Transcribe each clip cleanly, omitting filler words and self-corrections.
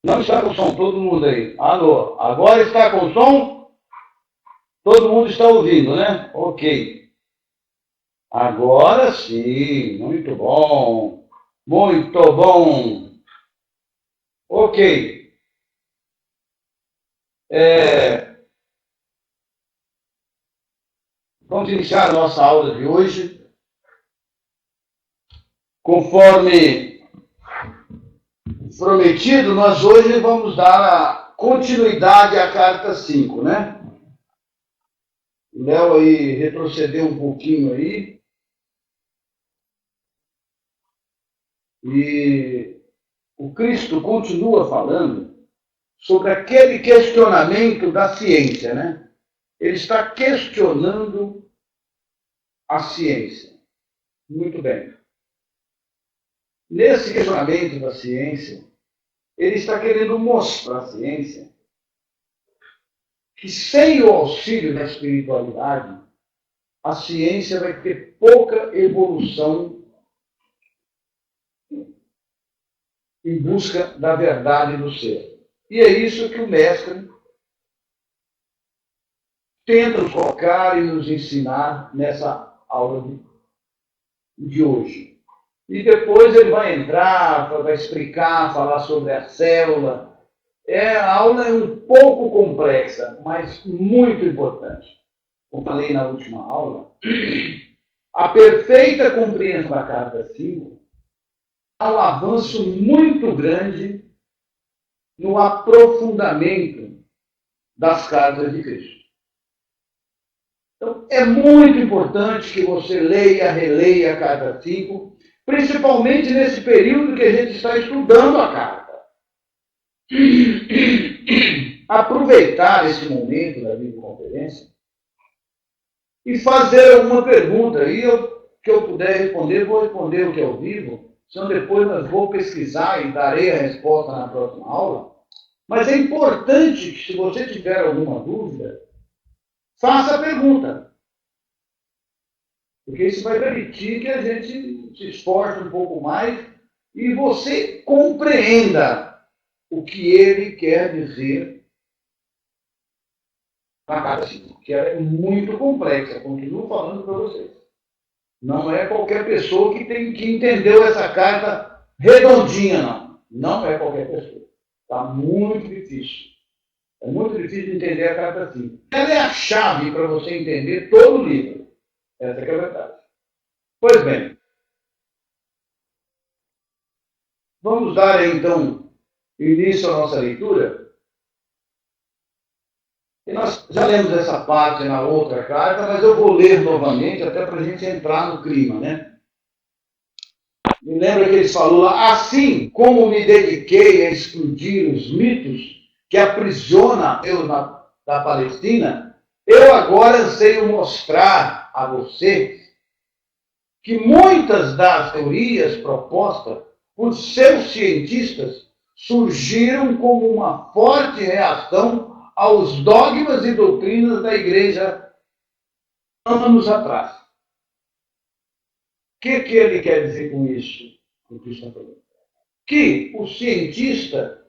Não está com som, todo mundo aí. Alô, agora está com som? Todo mundo está ouvindo, né? Ok. Agora sim, muito bom. Muito bom. Ok. É, vamos iniciar a nossa aula de hoje. Conforme prometido, nós hoje vamos dar a continuidade à carta 5, né? O Léo aí retrocedeu um pouquinho aí. E o Cristo continua falando sobre aquele questionamento da ciência, né? Ele está questionando a ciência. Muito bem. Nesse questionamento da ciência, ele está querendo mostrar à ciência que sem o auxílio da espiritualidade, a ciência vai ter pouca evolução em busca da verdade do ser. E é isso que o mestre tenta nos colocar e nos ensinar nessa aula de hoje. E depois ele vai entrar, vai explicar, falar sobre a célula. A aula é um pouco complexa, mas muito importante. Como falei na última aula, a perfeita compreensão da carta 5 há um avanço muito grande no aprofundamento das cartas de Cristo. Então, é muito importante que você leia, releia a carta 5, principalmente nesse período que a gente está estudando a carta. Aproveitar esse momento da videoconferência e fazer alguma pergunta. E que eu puder responder, vou responder o que é ao vivo, senão depois nós vou pesquisar e darei a resposta na próxima aula. Mas é importante que, se você tiver alguma dúvida, faça a pergunta. Porque isso vai permitir que a gente se esforce um pouco mais e você compreenda o que ele quer dizer na carta 5, que ela é muito complexa, continuo falando para vocês. Não é qualquer pessoa que entendeu essa carta redondinha, não. Não é qualquer pessoa. Está muito difícil. É muito difícil de entender a carta 5. Ela é a chave para você entender todo o livro. Essa é a verdade. Pois bem, vamos dar então início à nossa leitura. E nós já lemos essa parte na outra carta, mas eu vou ler novamente, até para a gente entrar no clima, né? Me lembra que ele falou lá, assim como me dediquei a explodir os mitos que aprisiona eu da Palestina, eu agora anseio mostrar a você que muitas das teorias propostas por seus cientistas surgiram como uma forte reação aos dogmas e doutrinas da igreja anos atrás. O que ele quer dizer com isso? O que está falando? Que o cientista,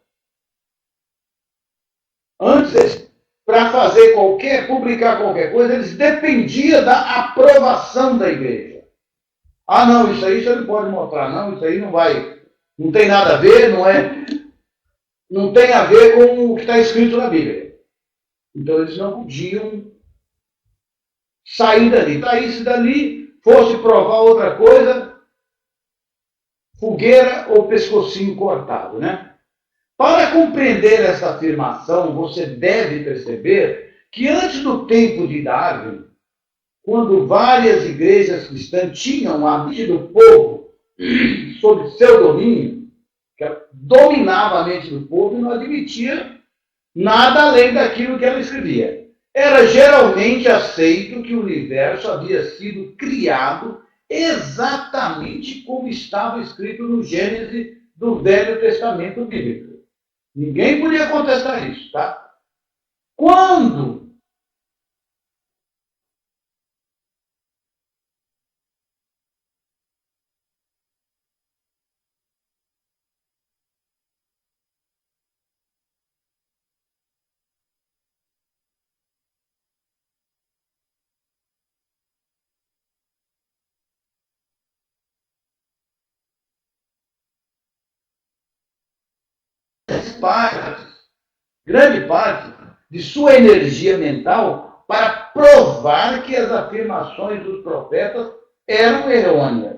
antes, para fazer publicar qualquer coisa, eles dependiam da aprovação da igreja. Ah, não, isso aí você não pode mostrar, não, isso aí não vai, não tem nada a ver, não tem a ver com o que está escrito na Bíblia. Então eles não podiam sair dali. Saísse dali, fosse provar outra coisa, fogueira ou pescocinho cortado, né? Para compreender essa afirmação, você deve perceber que antes do tempo de Darwin, quando várias igrejas cristãs tinham a mente do povo sob seu domínio, que dominava a mente do povo e não admitia nada além daquilo que ela escrevia. Era geralmente aceito que o universo havia sido criado exatamente como estava escrito no Gênesis do Velho Testamento Bíblico. Ninguém podia contestar isso, tá? Quando grande parte de sua energia mental para provar que as afirmações dos profetas eram errôneas.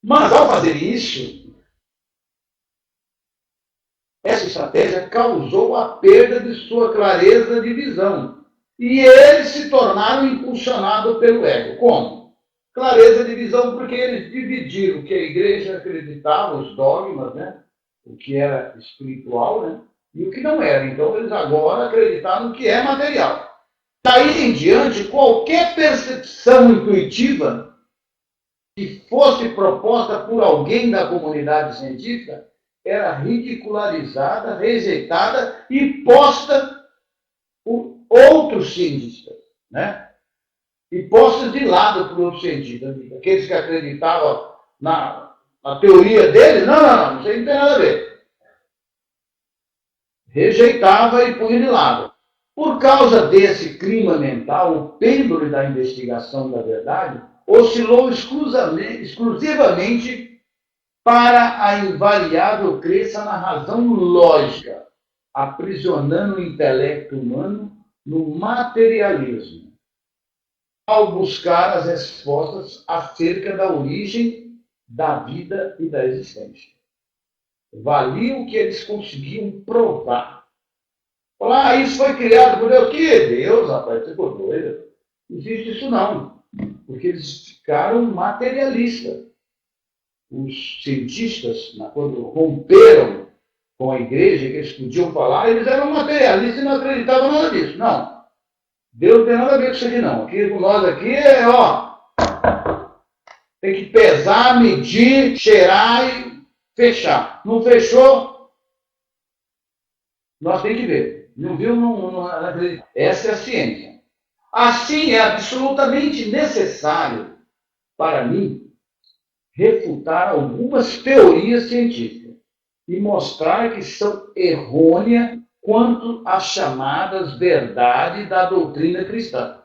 Mas, ao fazer isso, essa estratégia causou a perda de sua clareza de visão. E eles se tornaram impulsionados pelo ego. Como? Clareza de visão, porque eles dividiram o que a igreja acreditava, os dogmas, né? O que era espiritual, né? E o que não era. Então, eles agora acreditaram no que é material. Daí em diante, qualquer percepção intuitiva que fosse proposta por alguém da comunidade científica era ridicularizada, rejeitada e posta por outros cientistas, né? E posta de lado por outros cientistas. Aqueles que acreditavam na teoria deles, não, isso aí não tem nada a ver. Rejeitava e punha de lado. Por causa desse clima mental, o pêndulo da investigação da verdade oscilou exclusivamente para a invariável crença na razão lógica, aprisionando o intelecto humano no materialismo, ao buscar as respostas acerca da origem da vida e da existência. Valia o que eles conseguiam provar. Falar, isso foi criado por Deus. Que Deus, rapaz, você ficou doido? Não existe isso não. Porque eles ficaram materialistas. Os cientistas, quando romperam com a igreja, que eles podiam falar, eles eram materialistas e não acreditavam em nada disso. Não. Deus não tem nada a ver com isso aqui, não. Aqui, nós aqui tem que pesar, medir, cheirar e fechar. Não fechou, nós temos que ver. Não viu, não acredita. Essa é a ciência. Assim, é absolutamente necessário para mim refutar algumas teorias científicas e mostrar que são errôneas quanto às chamadas verdades da doutrina cristã.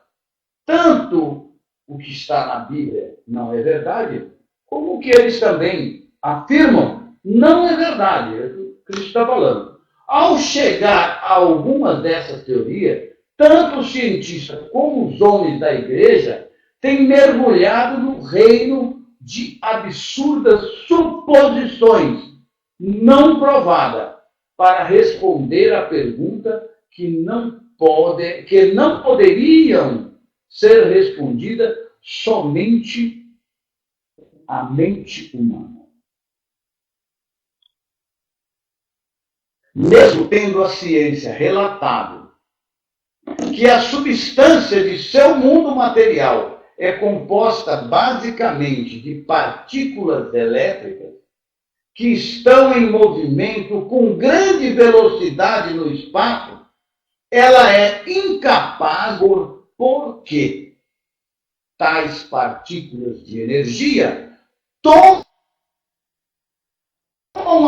Tanto o que está na Bíblia não é verdade, como o que eles também afirmam não é verdade. É o que Cristo está falando. Ao chegar a algumas dessas teorias, tanto os cientistas como os homens da igreja têm mergulhado no reino de absurdas suposições não provadas para responder à pergunta que não poderiam ser respondidas somente à mente humana. Mesmo tendo a ciência relatado que a substância de seu mundo material é composta basicamente de partículas elétricas que estão em movimento com grande velocidade no espaço, ela é incapaz porque tais partículas de energia tomam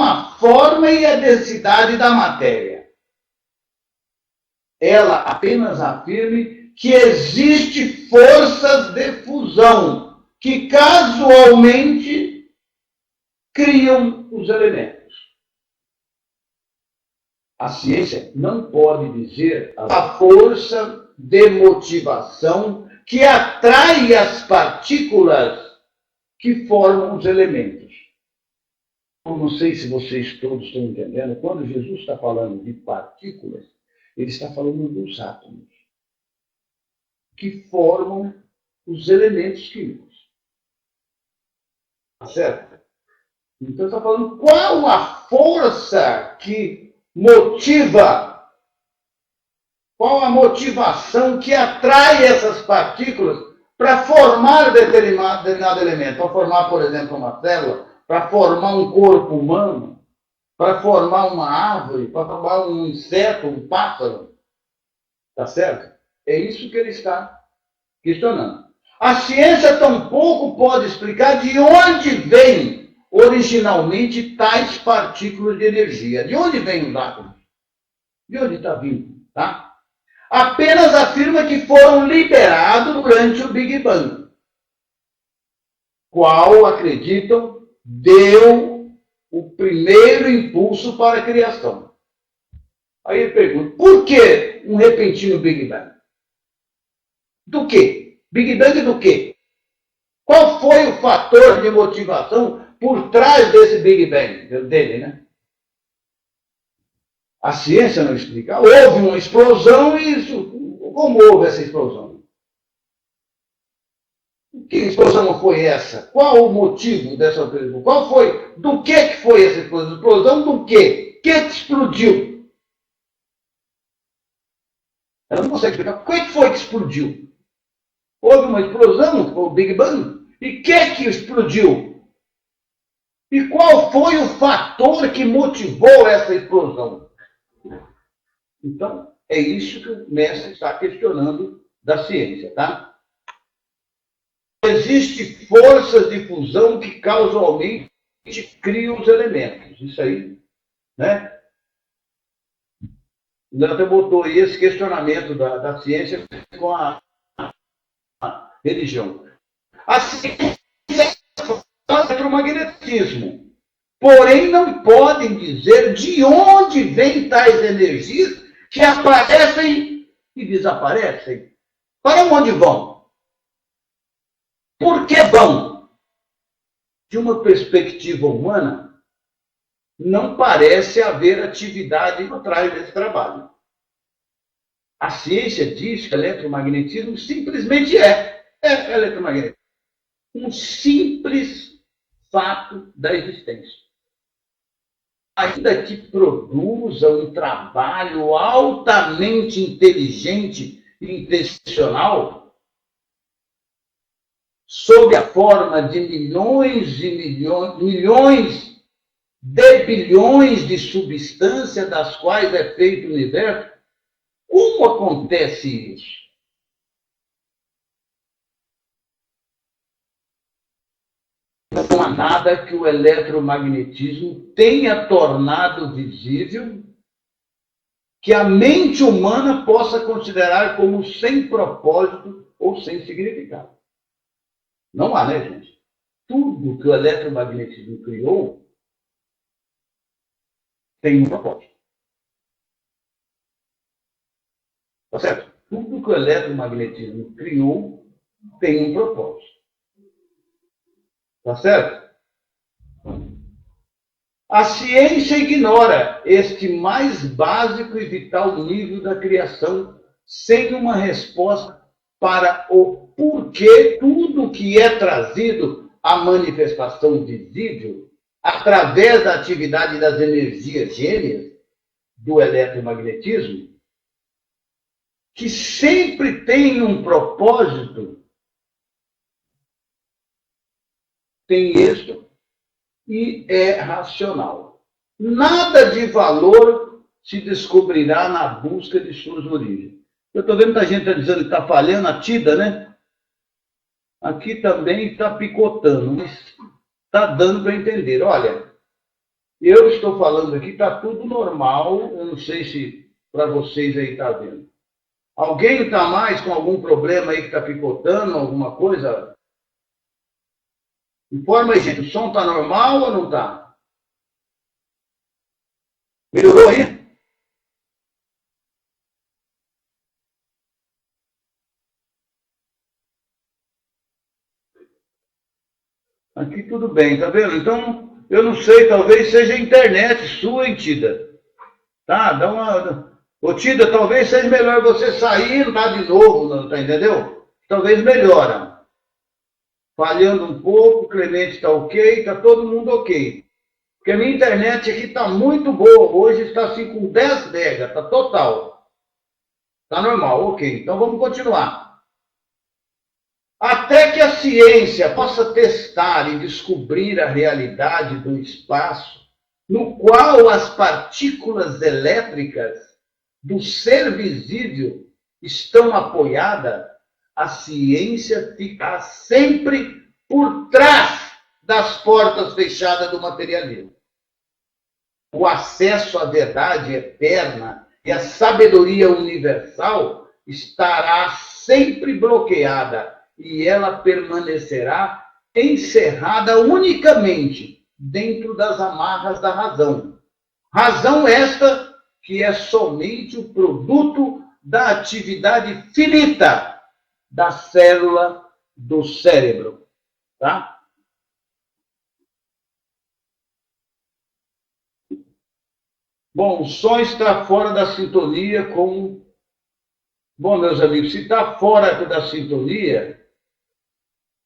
a forma e a densidade da matéria. Ela apenas afirma que existe forças de fusão que casualmente criam os elementos. A ciência não pode dizer a força de motivação que atrai as partículas que formam os elementos. Eu não sei se vocês todos estão entendendo, quando Jesus está falando de partículas, ele está falando dos átomos, que formam os elementos químicos. Tá certo? Então está falando qual a força que motiva, qual a motivação que atrai essas partículas para formar determinado elemento, para formar, por exemplo, uma célula, para formar um corpo humano, para formar uma árvore, para formar um inseto, um pássaro. Tá certo? É isso que ele está questionando. A ciência tampouco pode explicar de onde vêm originalmente tais partículas de energia. De onde vêm os átomos? De onde está vindo? Tá? Apenas afirma que foram liberados durante o Big Bang, qual, acreditam, deu o primeiro impulso para a criação. Aí ele pergunta, por que um repentino Big Bang? Do quê? Big Bang do quê? Qual foi o fator de motivação por trás desse Big Bang dele, né? A ciência não explica. Houve uma explosão e isso, como houve essa explosão? Que explosão foi essa? Qual o motivo dessa explosão? Qual foi? Do que foi essa explosão? Explosão do quê? O que explodiu? Ela não consegue explicar. O que foi que explodiu? Houve uma explosão, o Big Bang? E o que explodiu? E qual foi o fator que motivou essa explosão? Então, é isso que o mestre está questionando da ciência, tá? Existem forças de fusão que causalmente criam os elementos. Isso aí, né? O Dante botou aí esse questionamento da ciência com a religião. A ciência é o eletromagnetismo. Porém, não podem dizer de onde vêm tais energias que aparecem e desaparecem. Para onde vão? Por que vão? De uma perspectiva humana, não parece haver atividade por trás desse trabalho. A ciência diz que o eletromagnetismo simplesmente é eletromagnetismo. Um simples fato da existência. Ainda que produza um trabalho altamente inteligente e intencional, sob a forma de milhões de bilhões de substâncias das quais é feito o universo, como acontece isso? Não há nada que o eletromagnetismo tenha tornado visível que a mente humana possa considerar como sem propósito ou sem significado. Não há, né, gente? Tudo que o eletromagnetismo criou tem um propósito. Tá certo? Tudo que o eletromagnetismo criou tem um propósito. Tá certo? A ciência ignora este mais básico e vital nível da criação sem uma resposta para o porquê tudo que é trazido à manifestação visível através da atividade das energias gêmeas do eletromagnetismo, que sempre tem um propósito, tem êxito e é racional. Nada de valor se descobrirá na busca de suas origens. Eu estou vendo que a gente está dizendo que está falhando a tida, né? Aqui também está picotando, mas está dando para entender. Olha, eu estou falando aqui, está tudo normal, eu não sei se para vocês aí está vendo. Alguém está mais com algum problema aí que está picotando, alguma coisa? Informa aí, gente, o som está normal ou não está? Melhorou aí? Aqui tudo bem, tá vendo? Então, eu não sei, talvez seja a internet sua, hein, Tida? Tá? Dá uma... Ô, Tida, talvez seja melhor você sair lá de novo, não, tá, entendeu? Talvez melhora. Falhando um pouco, o Clemente está ok, está todo mundo ok. Porque a minha internet aqui está muito boa. Hoje está assim com 10 mega, está total. Está normal, ok. Então vamos continuar. Até que a ciência possa testar e descobrir a realidade do espaço, no qual as partículas elétricas do ser visível estão apoiadas, a ciência ficará sempre por trás das portas fechadas do materialismo. O acesso à verdade eterna e à sabedoria universal estará sempre bloqueada e ela permanecerá encerrada unicamente dentro das amarras da razão. Razão esta que é somente o produto da atividade finita da célula do cérebro. Tá? Bom, o som está fora da sintonia com... Bom, meus amigos, se está fora da sintonia,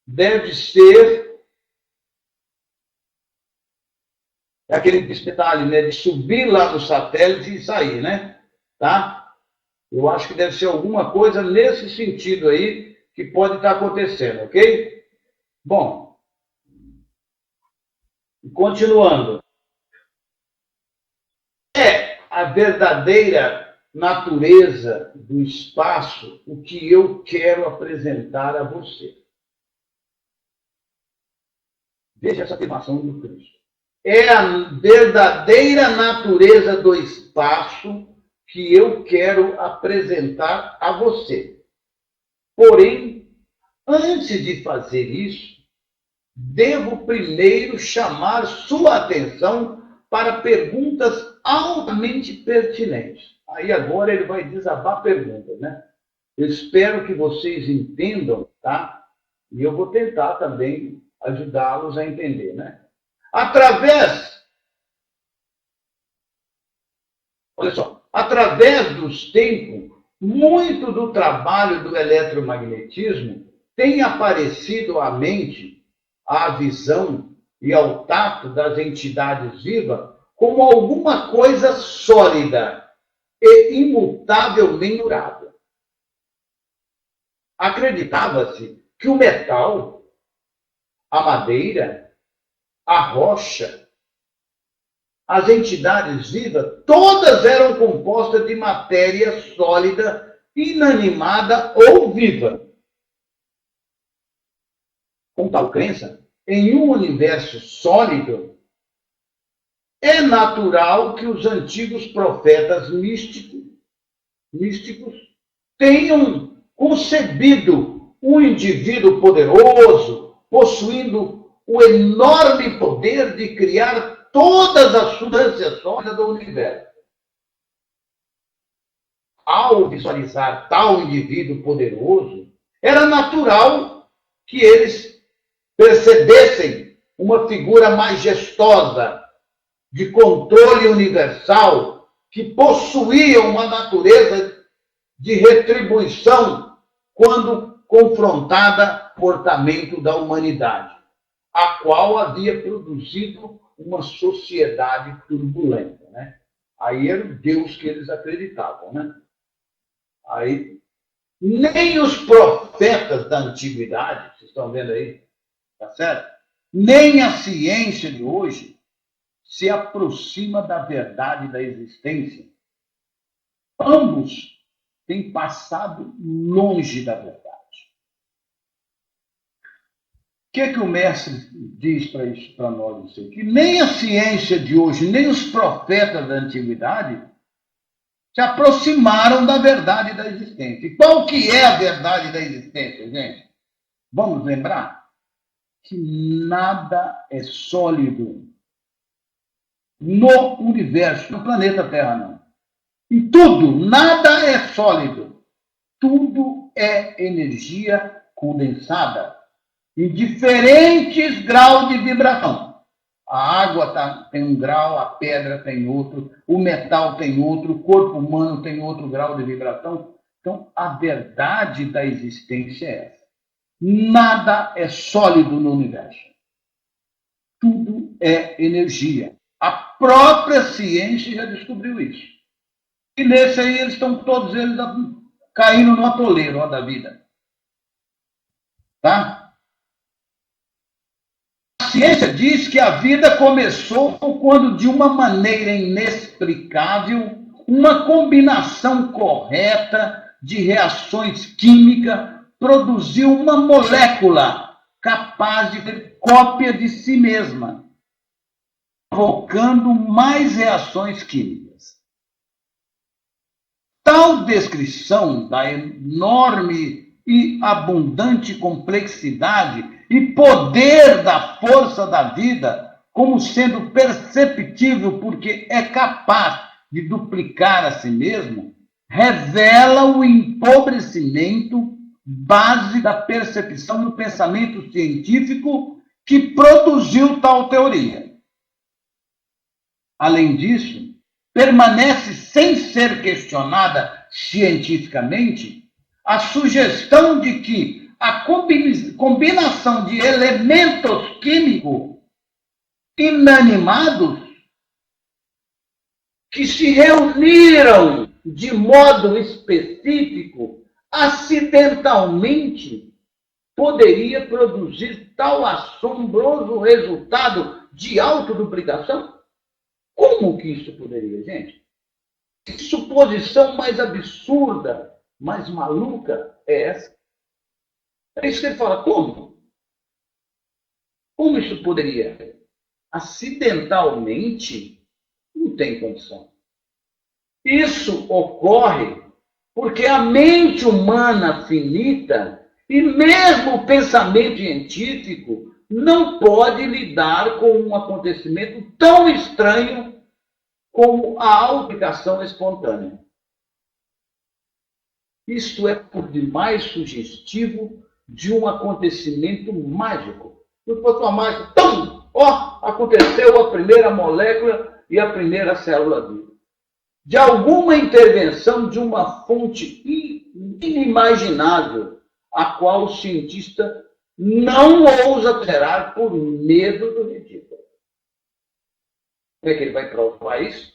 deve ser aquele detalhe, né, de subir lá no satélite e sair, né? Tá? Eu acho que deve ser alguma coisa nesse sentido aí que pode estar acontecendo, ok? Bom, continuando. É a verdadeira natureza do espaço o que eu quero apresentar a você. Veja essa afirmação do Cristo. É a verdadeira natureza do espaço que eu quero apresentar a você. Porém, antes de fazer isso, devo primeiro chamar sua atenção para perguntas altamente pertinentes. Aí agora ele vai desabar perguntas, né? Eu espero que vocês entendam, tá? E eu vou tentar também ajudá-los a entender, né? Olha só, através dos tempos, muito do trabalho do eletromagnetismo tem aparecido à mente, à visão e ao tato das entidades vivas como alguma coisa sólida e imutavelmente durável. Acreditava-se que o metal, a madeira, a rocha, as entidades vivas, todas eram compostas de matéria sólida, inanimada ou viva. Com tal crença, em um universo sólido, é natural que os antigos profetas místicos tenham concebido um indivíduo poderoso, possuindo o enorme poder de criar todas as substâncias sólidas do universo. Ao visualizar tal indivíduo poderoso, era natural que eles percebessem uma figura majestosa, de controle universal, que possuía uma natureza de retribuição quando confrontada com o comportamento da humanidade, a qual havia produzido uma sociedade turbulenta, né? Aí era o Deus que eles acreditavam, né? Aí, nem os profetas da antiguidade, vocês estão vendo aí, tá certo? Nem a ciência de hoje se aproxima da verdade da existência. Ambos têm passado longe da verdade. O que o mestre diz para nós? Que nem a ciência de hoje, nem os profetas da antiguidade se aproximaram da verdade da existência. E qual que é a verdade da existência, gente? Vamos lembrar que nada é sólido no universo, no planeta Terra, não. E tudo, nada é sólido. Tudo é energia condensada em diferentes graus de vibração. A água tem um grau, a pedra tem outro, o metal tem outro, o corpo humano tem outro grau de vibração. Então, a verdade da existência é essa. Nada é sólido no universo. Tudo é energia. A própria ciência já descobriu isso. E nesse aí, todos eles caindo no atoleiro da vida. Tá? A ciência diz que a vida começou quando, de uma maneira inexplicável, uma combinação correta de reações químicas produziu uma molécula capaz de ter cópia de si mesma, provocando mais reações químicas. Tal descrição da enorme e abundante complexidade e poder da força da vida como sendo perceptível porque é capaz de duplicar a si mesmo, revela o empobrecimento base da percepção do pensamento científico que produziu tal teoria. Além disso, permanece sem ser questionada cientificamente a sugestão de que a combinação de elementos químicos inanimados que se reuniram de modo específico, acidentalmente, poderia produzir tal assombroso resultado de autoduplicação? Como que isso poderia, gente? Que suposição mais absurda, mais maluca é essa? É isso que ele fala, como? Como isso poderia? Acidentalmente, não tem condição. Isso ocorre porque a mente humana finita e mesmo o pensamento científico não pode lidar com um acontecimento tão estranho como a aplicação espontânea. Isto é por demais sugestivo de um acontecimento mágico. Não fosse uma mágica, tum! Ó, aconteceu a primeira molécula e a primeira célula viva. De alguma intervenção de uma fonte inimaginável, a qual o cientista não ousa alterar por medo do ridículo. Como é que ele vai provar isso?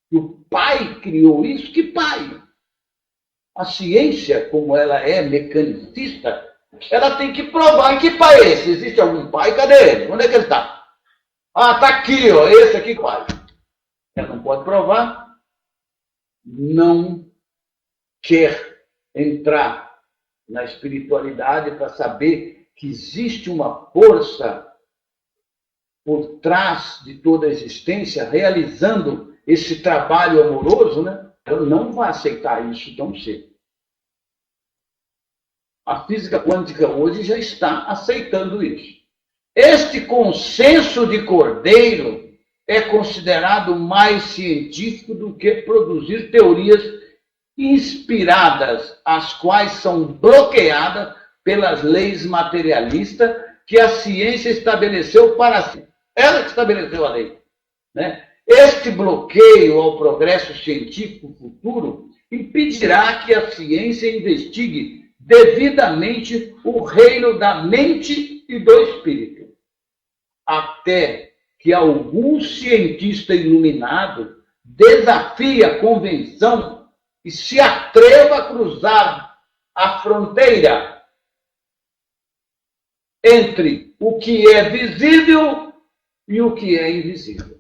Que o pai criou isso? Que pai? A ciência, como ela é mecanicista, ela tem que provar em que pai é esse. Existe algum pai? Cadê ele? Onde é que ele está? Ah, está aqui, ó, esse aqui, pai. Ela não pode provar, não quer entrar na espiritualidade para saber que existe uma força por trás de toda a existência realizando esse trabalho amoroso, né? Eu não vou aceitar isso tão cedo. A física quântica hoje já está aceitando isso. Este consenso de Cordeiro é considerado mais científico do que produzir teorias inspiradas, as quais são bloqueadas pelas leis materialistas que a ciência estabeleceu para si. Ela que estabeleceu a lei. Né? Este bloqueio ao progresso científico futuro impedirá que a ciência investigue devidamente o reino da mente e do espírito, até que algum cientista iluminado desafie a convenção e se atreva a cruzar a fronteira entre o que é visível e o que é invisível.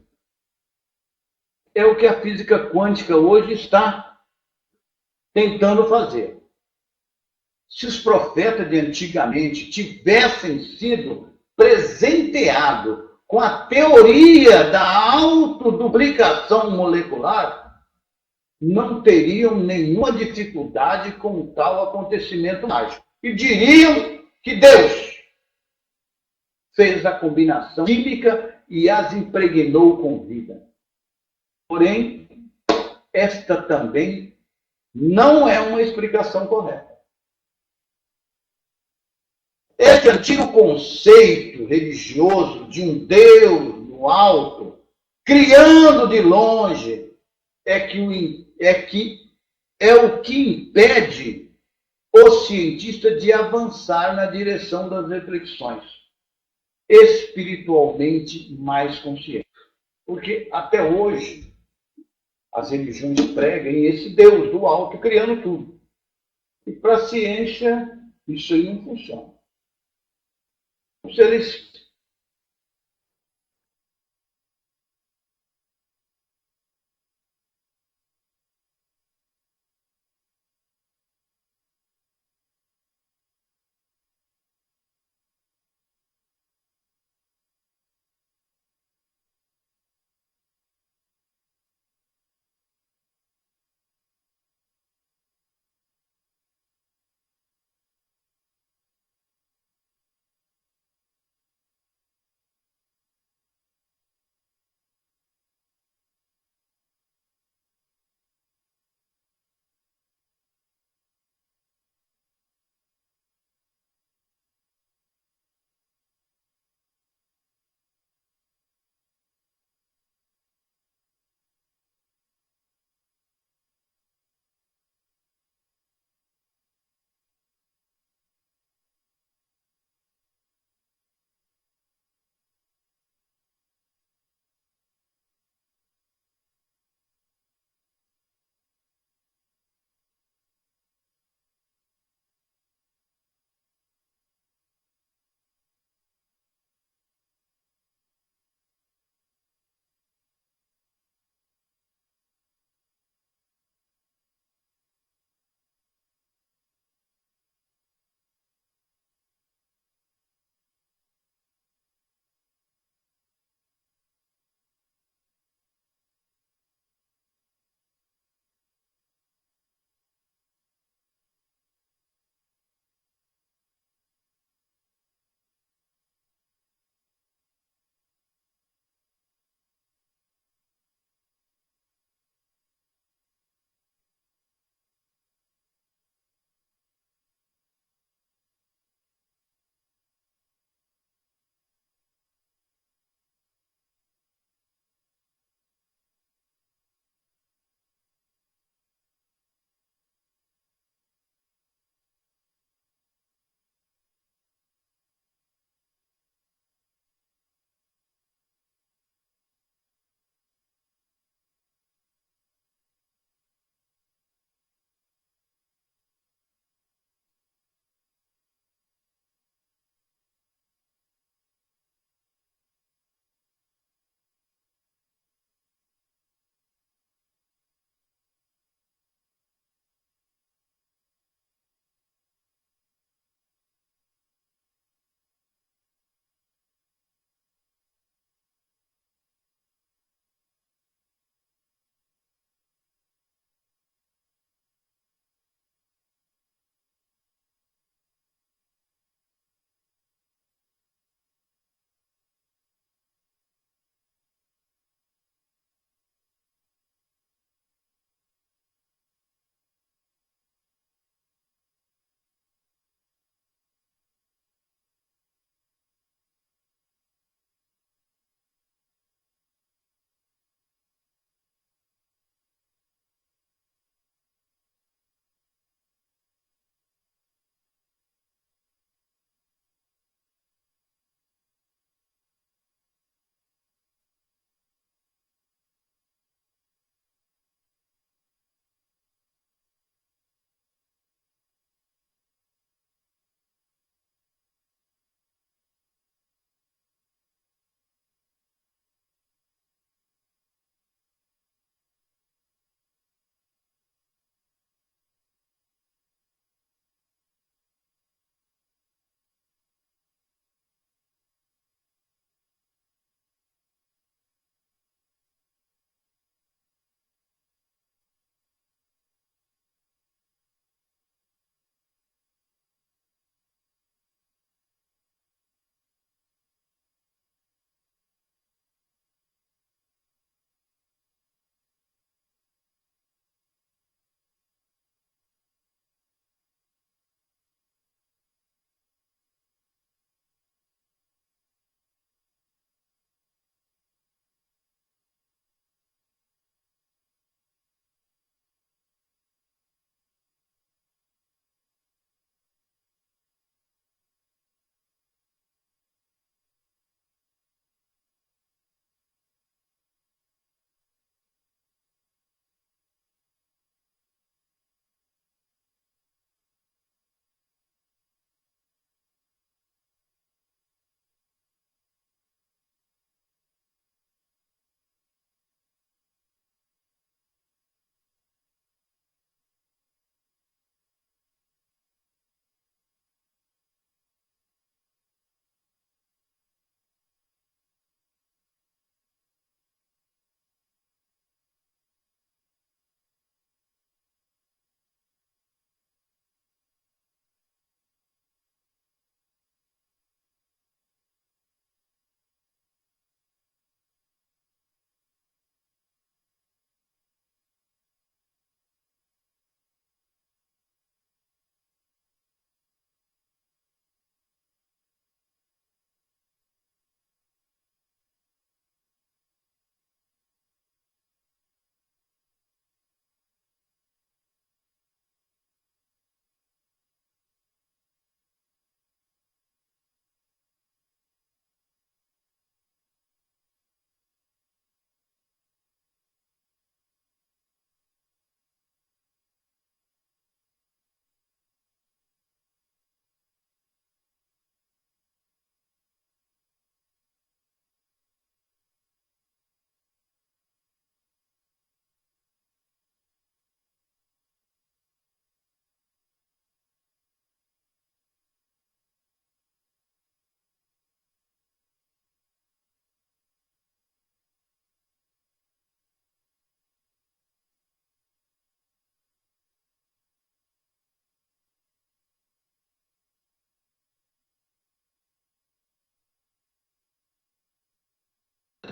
É o que a física quântica hoje está tentando fazer. Se os profetas de antigamente tivessem sido presenteados com a teoria da autoduplicação molecular, não teriam nenhuma dificuldade com tal acontecimento mágico. E diriam que Deus fez a combinação química e as impregnou com vida. Porém, esta também não é uma explicação correta. Este antigo conceito religioso de um Deus no alto, criando de longe, é o que impede o cientista de avançar na direção das reflexões espiritualmente mais conscientes. Porque até hoje as religiões pregam esse Deus do alto criando tudo. E para a ciência isso aí não funciona. Se eles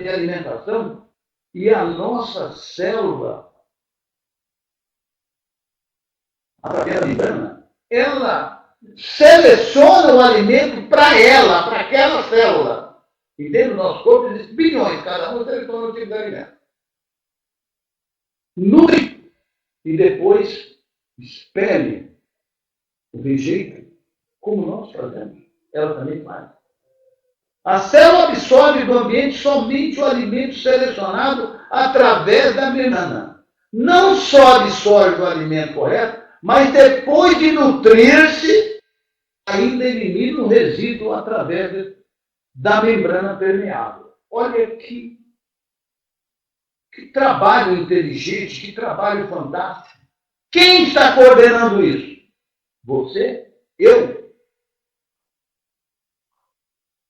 de alimentação e a nossa célula, através da membrana, ela seleciona o alimento para ela, para aquela célula. E dentro do nosso corpo existem bilhões, cada um seleciona o tipo de alimento. Nutre e depois expele o rejeito, como nós fazemos. Ela também faz. A célula absorve do ambiente somente o alimento selecionado através da membrana. Não só absorve o alimento correto, mas depois de nutrir-se, ainda elimina o resíduo através da membrana permeável. Olha que trabalho inteligente, que trabalho fantástico. Quem está coordenando isso? Você? Eu?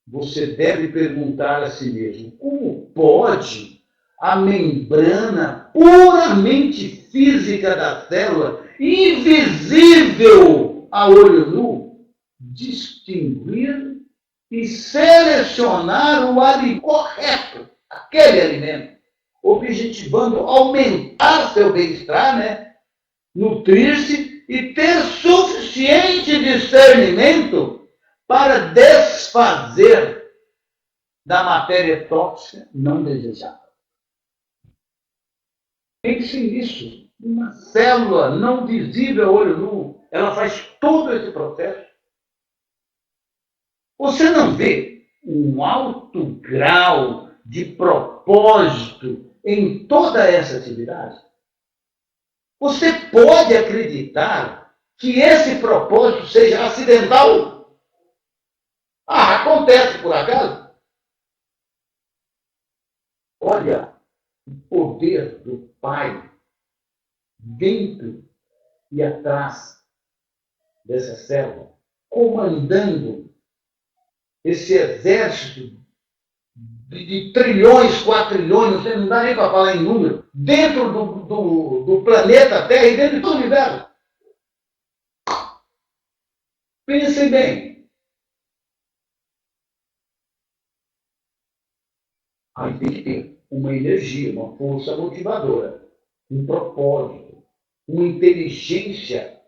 Você deve perguntar a si mesmo, como pode a membrana puramente física da célula, invisível a olho nu, distinguir e selecionar o alimento correto, aquele alimento, objetivando aumentar seu bem-estar, né? Nutrir-se e ter suficiente discernimento para desfazer da matéria tóxica não desejável. Pense nisso. Uma célula não visível a olho nu, ela faz todo esse processo. Você não vê um alto grau de propósito em toda essa atividade? Você pode acreditar que esse propósito seja acidental? Acontece por acaso? Olha o poder do Pai dentro e atrás dessa célula, comandando esse exército de trilhões, quatrilhões, não dá nem para falar em número, dentro do planeta Terra e dentro do universo. Pensem bem. Aí tem que ter uma energia, uma força motivadora, um propósito, uma inteligência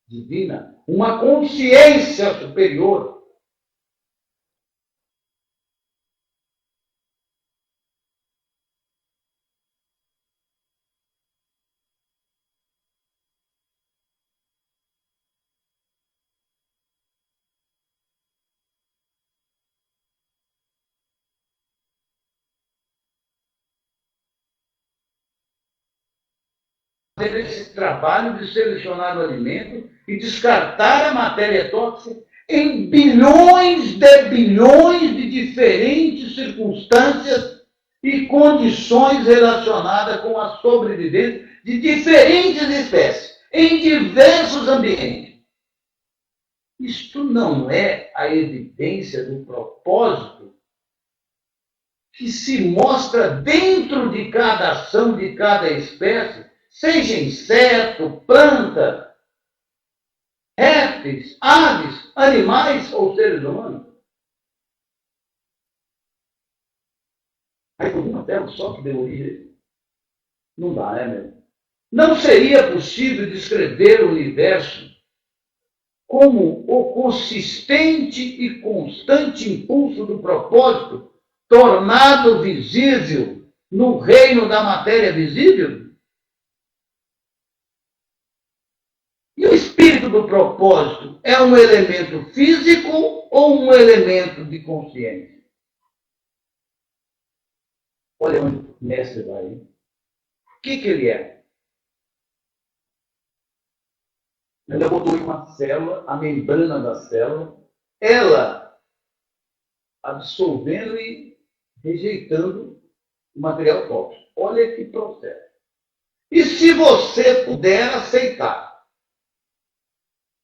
divina, uma consciência superior. Ter esse trabalho de selecionar o alimento e descartar a matéria tóxica em bilhões de diferentes circunstâncias e condições relacionadas com a sobrevivência de diferentes espécies, em diversos ambientes. Isto não é a evidência do propósito que se mostra dentro de cada ação de cada espécie, seja inseto, planta, répteis, aves, animais ou seres humanos. Aí uma terra só que deu origem. Não dá, né, meu? Não seria possível descrever o universo como o consistente e constante impulso do propósito tornado visível no reino da matéria visível? E o espírito do propósito é um elemento físico ou um elemento de consciência? Olha onde o mestre vai. O que ele é? Ele botou em uma célula, a membrana da célula, ela absorvendo e rejeitando o material tóxico. Olha que processo. E se você puder aceitar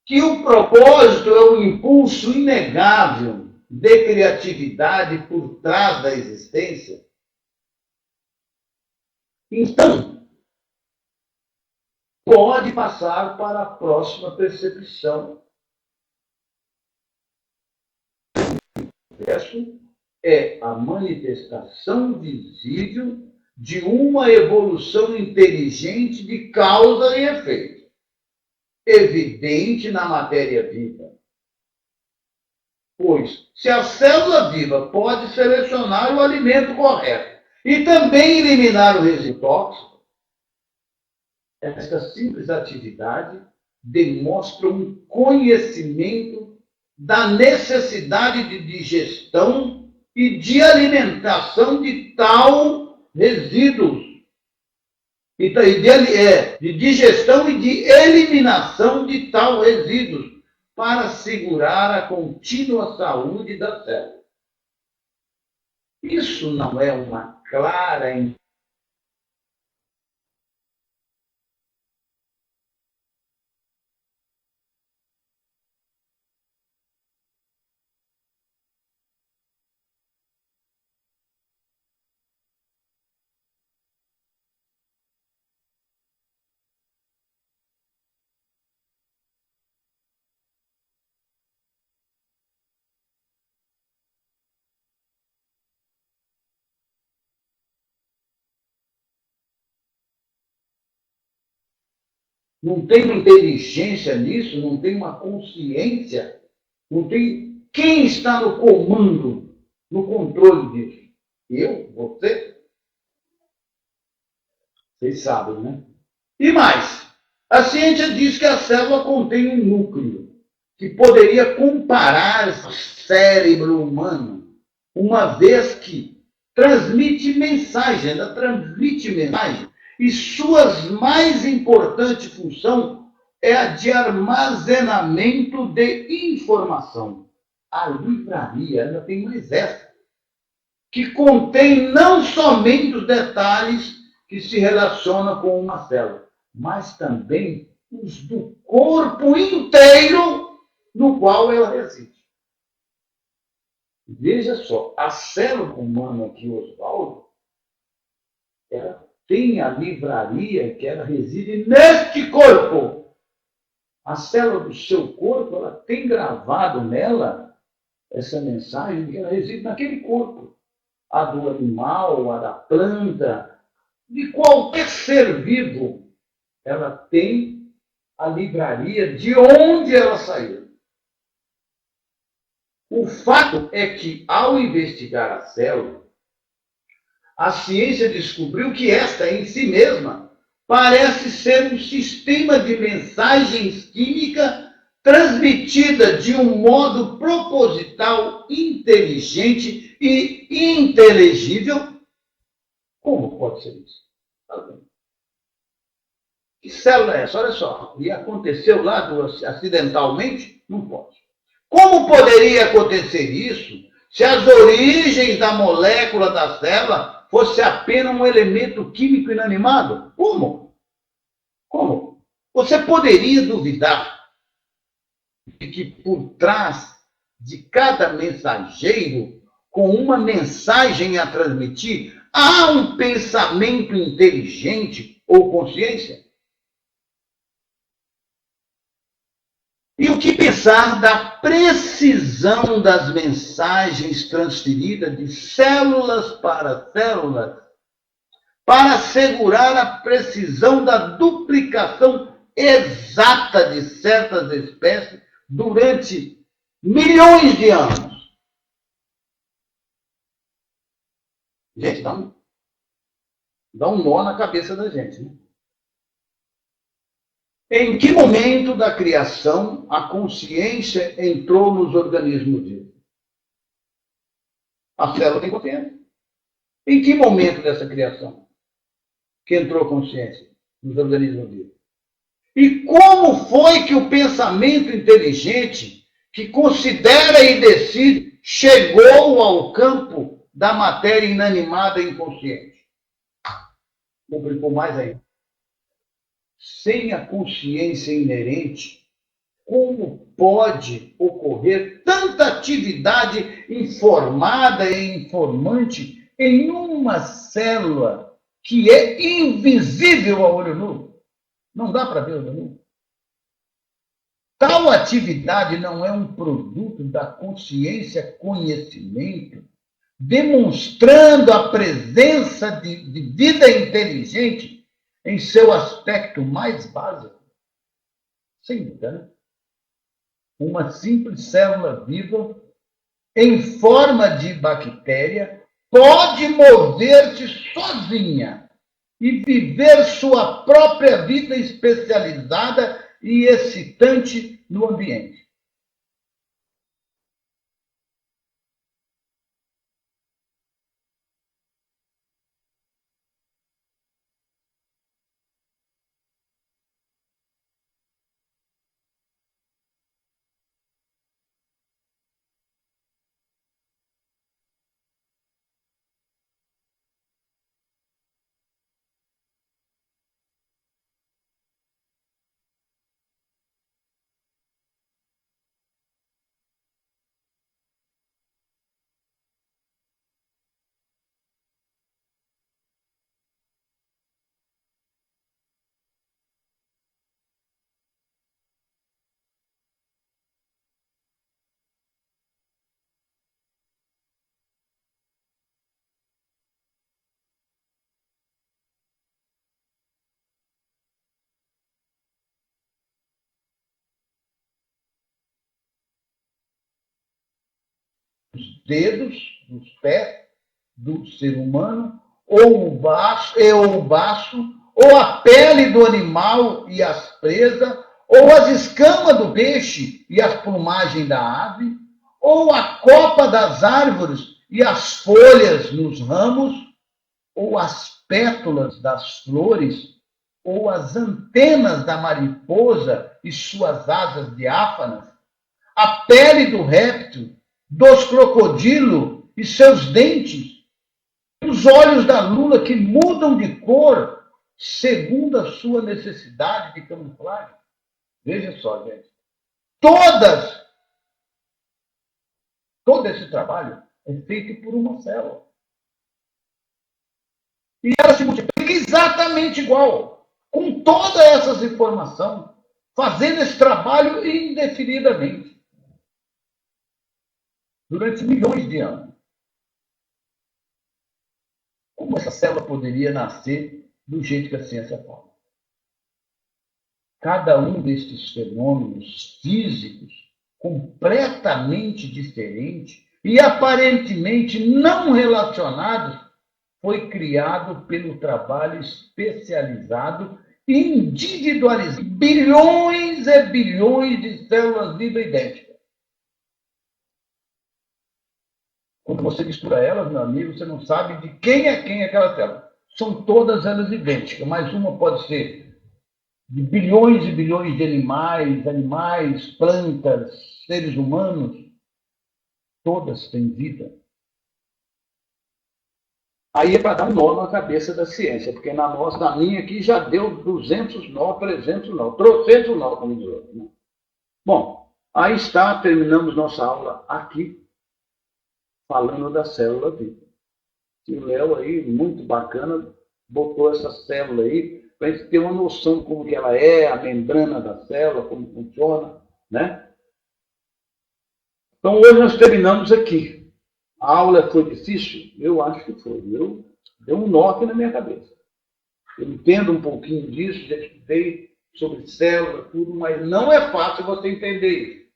que o propósito é um impulso inegável de criatividade por trás da existência, então pode passar para a próxima percepção. Verso é a manifestação visível de uma evolução inteligente de causa e efeito, evidente na matéria viva. Pois, se a célula viva pode selecionar o alimento correto e também eliminar o resíduo tóxico, esta simples atividade demonstra um conhecimento da necessidade de digestão e de alimentação de tal resíduos, de digestão e de eliminação de tal resíduos, para assegurar a contínua saúde da célula. Isso não é uma clara não tem uma inteligência nisso, não tem uma consciência, não tem quem está no comando, no controle disso. Eu? Você? Vocês sabem, né? E mais, a ciência diz que a célula contém um núcleo que poderia comparar ao cérebro humano, uma vez que transmite mensagem, ela transmite mensagem, e sua mais importante função é a de armazenamento de informação. A livraria, ainda tem mais essa, que contém não somente os detalhes que se relacionam com uma célula, mas também os do corpo inteiro no qual ela reside. Veja só, a célula humana aqui, Oswaldo, ela tem a livraria que ela reside neste corpo. A célula do seu corpo, ela tem gravado nela essa mensagem que ela reside naquele corpo. A do animal, a da planta, de qualquer ser vivo, ela tem a livraria de onde ela saiu. O fato é que, ao investigar a célula, a ciência descobriu que esta, em si mesma, parece ser um sistema de mensagens química transmitida de um modo proposital, inteligente e inteligível. Como pode ser isso? Que célula é essa? Olha só. E aconteceu lá acidentalmente? Não pode. Como poderia acontecer isso se as origens da molécula da célula fosse apenas um elemento químico inanimado? Como? Como? Você poderia duvidar de que por trás de cada mensageiro, com uma mensagem a transmitir, há um pensamento inteligente ou consciência? E o que pensar da precisão das mensagens transferidas de células para células para assegurar a precisão da duplicação exata de certas espécies durante milhões de anos? Gente, dá um nó na cabeça da gente, né? Em que momento da criação a consciência entrou nos organismos vivos? A célula tem consciência. Em que momento dessa criação que entrou a consciência nos organismos vivos? E como foi que o pensamento inteligente, que considera e decide, chegou ao campo da matéria inanimada e inconsciente? Complicou mais ainda. Sem a consciência inerente, como pode ocorrer tanta atividade informada e informante em uma célula que é invisível a olho nu? Não dá para ver o olho nu. Tal atividade não é um produto da consciência conhecimento demonstrando a presença de vida inteligente em seu aspecto mais básico. Sem dúvida. Uma simples célula viva, em forma de bactéria, pode mover-se sozinha e viver sua própria vida especializada e excitante no ambiente. Os dedos dos pés do ser humano, ou o baço, ou a pele do animal e as presas, ou as escamas do peixe e as plumagens da ave, ou a copa das árvores e as folhas nos ramos, ou as pétalas das flores, ou as antenas da mariposa e suas asas diáfanas, a pele do réptil, dos crocodilos e seus dentes, os olhos da lula que mudam de cor segundo a sua necessidade de camuflagem. Veja só, gente. Todo esse trabalho é feito por uma célula. E ela se multiplica exatamente igual, com todas essas informações, fazendo esse trabalho indefinidamente, durante milhões de anos. Como essa célula poderia nascer do jeito que a ciência fala? Cada um destes fenômenos físicos, completamente diferentes e aparentemente não relacionados, foi criado pelo trabalho especializado e individualizado. Bilhões e bilhões de células vivas idênticas. Quando você mistura elas, meu amigo, você não sabe de quem é aquela célula. São todas elas idênticas, mas uma pode ser de bilhões e bilhões de animais, plantas, seres humanos. Todas têm vida. Aí é para dar um nó na cabeça da ciência, porque na minha aqui já deu 200 nó, 300 nó, 300 nó, como diz outro. Né? Bom, aí está, terminamos nossa aula aqui, falando da célula viva. E o Léo aí, muito bacana, botou essa célula aí, para a gente ter uma noção de como que ela é, a membrana da célula, como funciona, né? Então, hoje nós terminamos aqui. A aula foi difícil? Eu acho que foi. Deu um nó aqui na minha cabeça. Eu entendo um pouquinho disso, já estudei sobre célula, tudo, mas não é fácil você entender isso.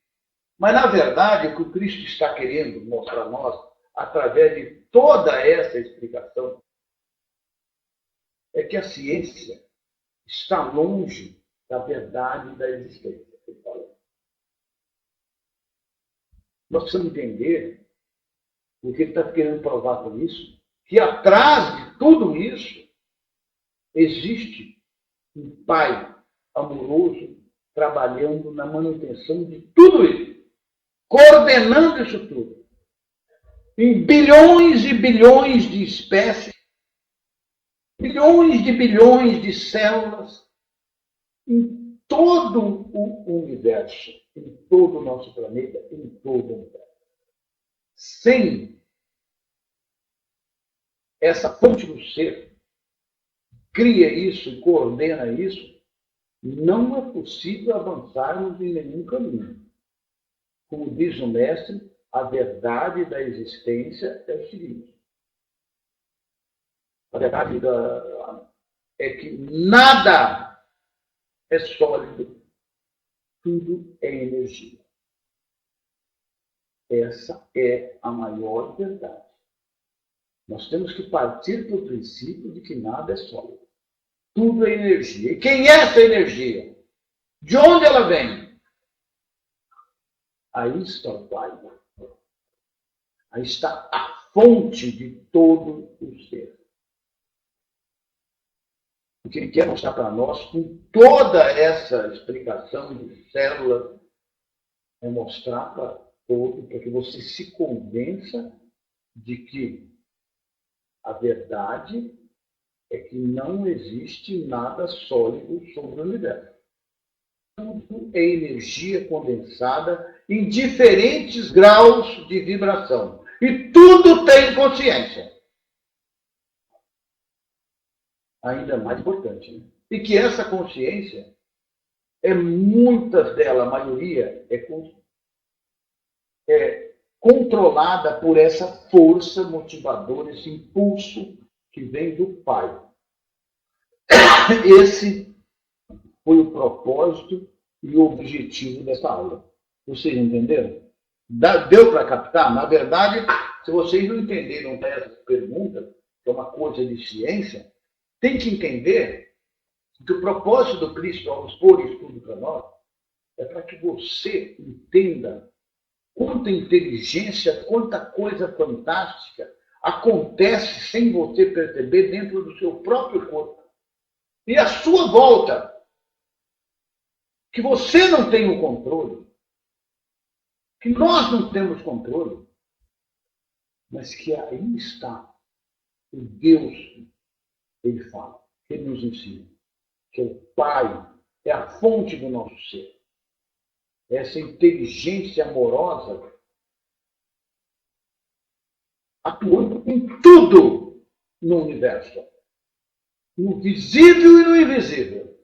Mas, na verdade, o que o Cristo está querendo mostrar a nós, através de toda essa explicação, é que a ciência está longe da verdade da existência. Nós precisamos entender o que ele está querendo provar com isso, que atrás de tudo isso existe um pai amoroso trabalhando na manutenção de tudo isso, coordenando isso tudo. Em bilhões e bilhões de espécies, bilhões de células, em todo o universo, em todo o nosso planeta, em todo o universo. Sem essa fonte do ser, cria isso e coordena isso, não é possível avançarmos em nenhum caminho. Como diz o mestre, a verdade da existência é o seguinte. A verdade é que nada é sólido, tudo é energia. Essa é a maior verdade. Nós temos que partir do princípio de que nada é sólido. Tudo é energia. E quem é essa energia? De onde ela vem? Aí está o Pai. Aí está a fonte de todo o ser. O que ele quer mostrar para nós, com toda essa explicação de células, é mostrar para todo, para que você se convença de que a verdade é que não existe nada sólido sobre o universo. Tudo é energia condensada em diferentes graus de vibração. E tudo tem consciência. Ainda mais importante. Né? E que essa consciência, muitas delas, a maioria, é controlada por essa força motivadora, esse impulso que vem do Pai. Esse foi o propósito e o objetivo dessa aula. Vocês entenderam? Deu para captar? Na verdade, se vocês não entenderam essa pergunta, que é uma coisa de ciência, tem que entender que o propósito do Cristo ao expor isso tudo para nós é para que você entenda quanta inteligência, quanta coisa fantástica acontece sem você perceber dentro do seu próprio corpo. E à sua volta, que você não tem o controle, que nós não temos controle, mas que aí está o Deus, ele fala, que ele nos ensina, que é o Pai, é a fonte do nosso ser. Essa inteligência amorosa atuando em tudo no universo. No visível e no invisível.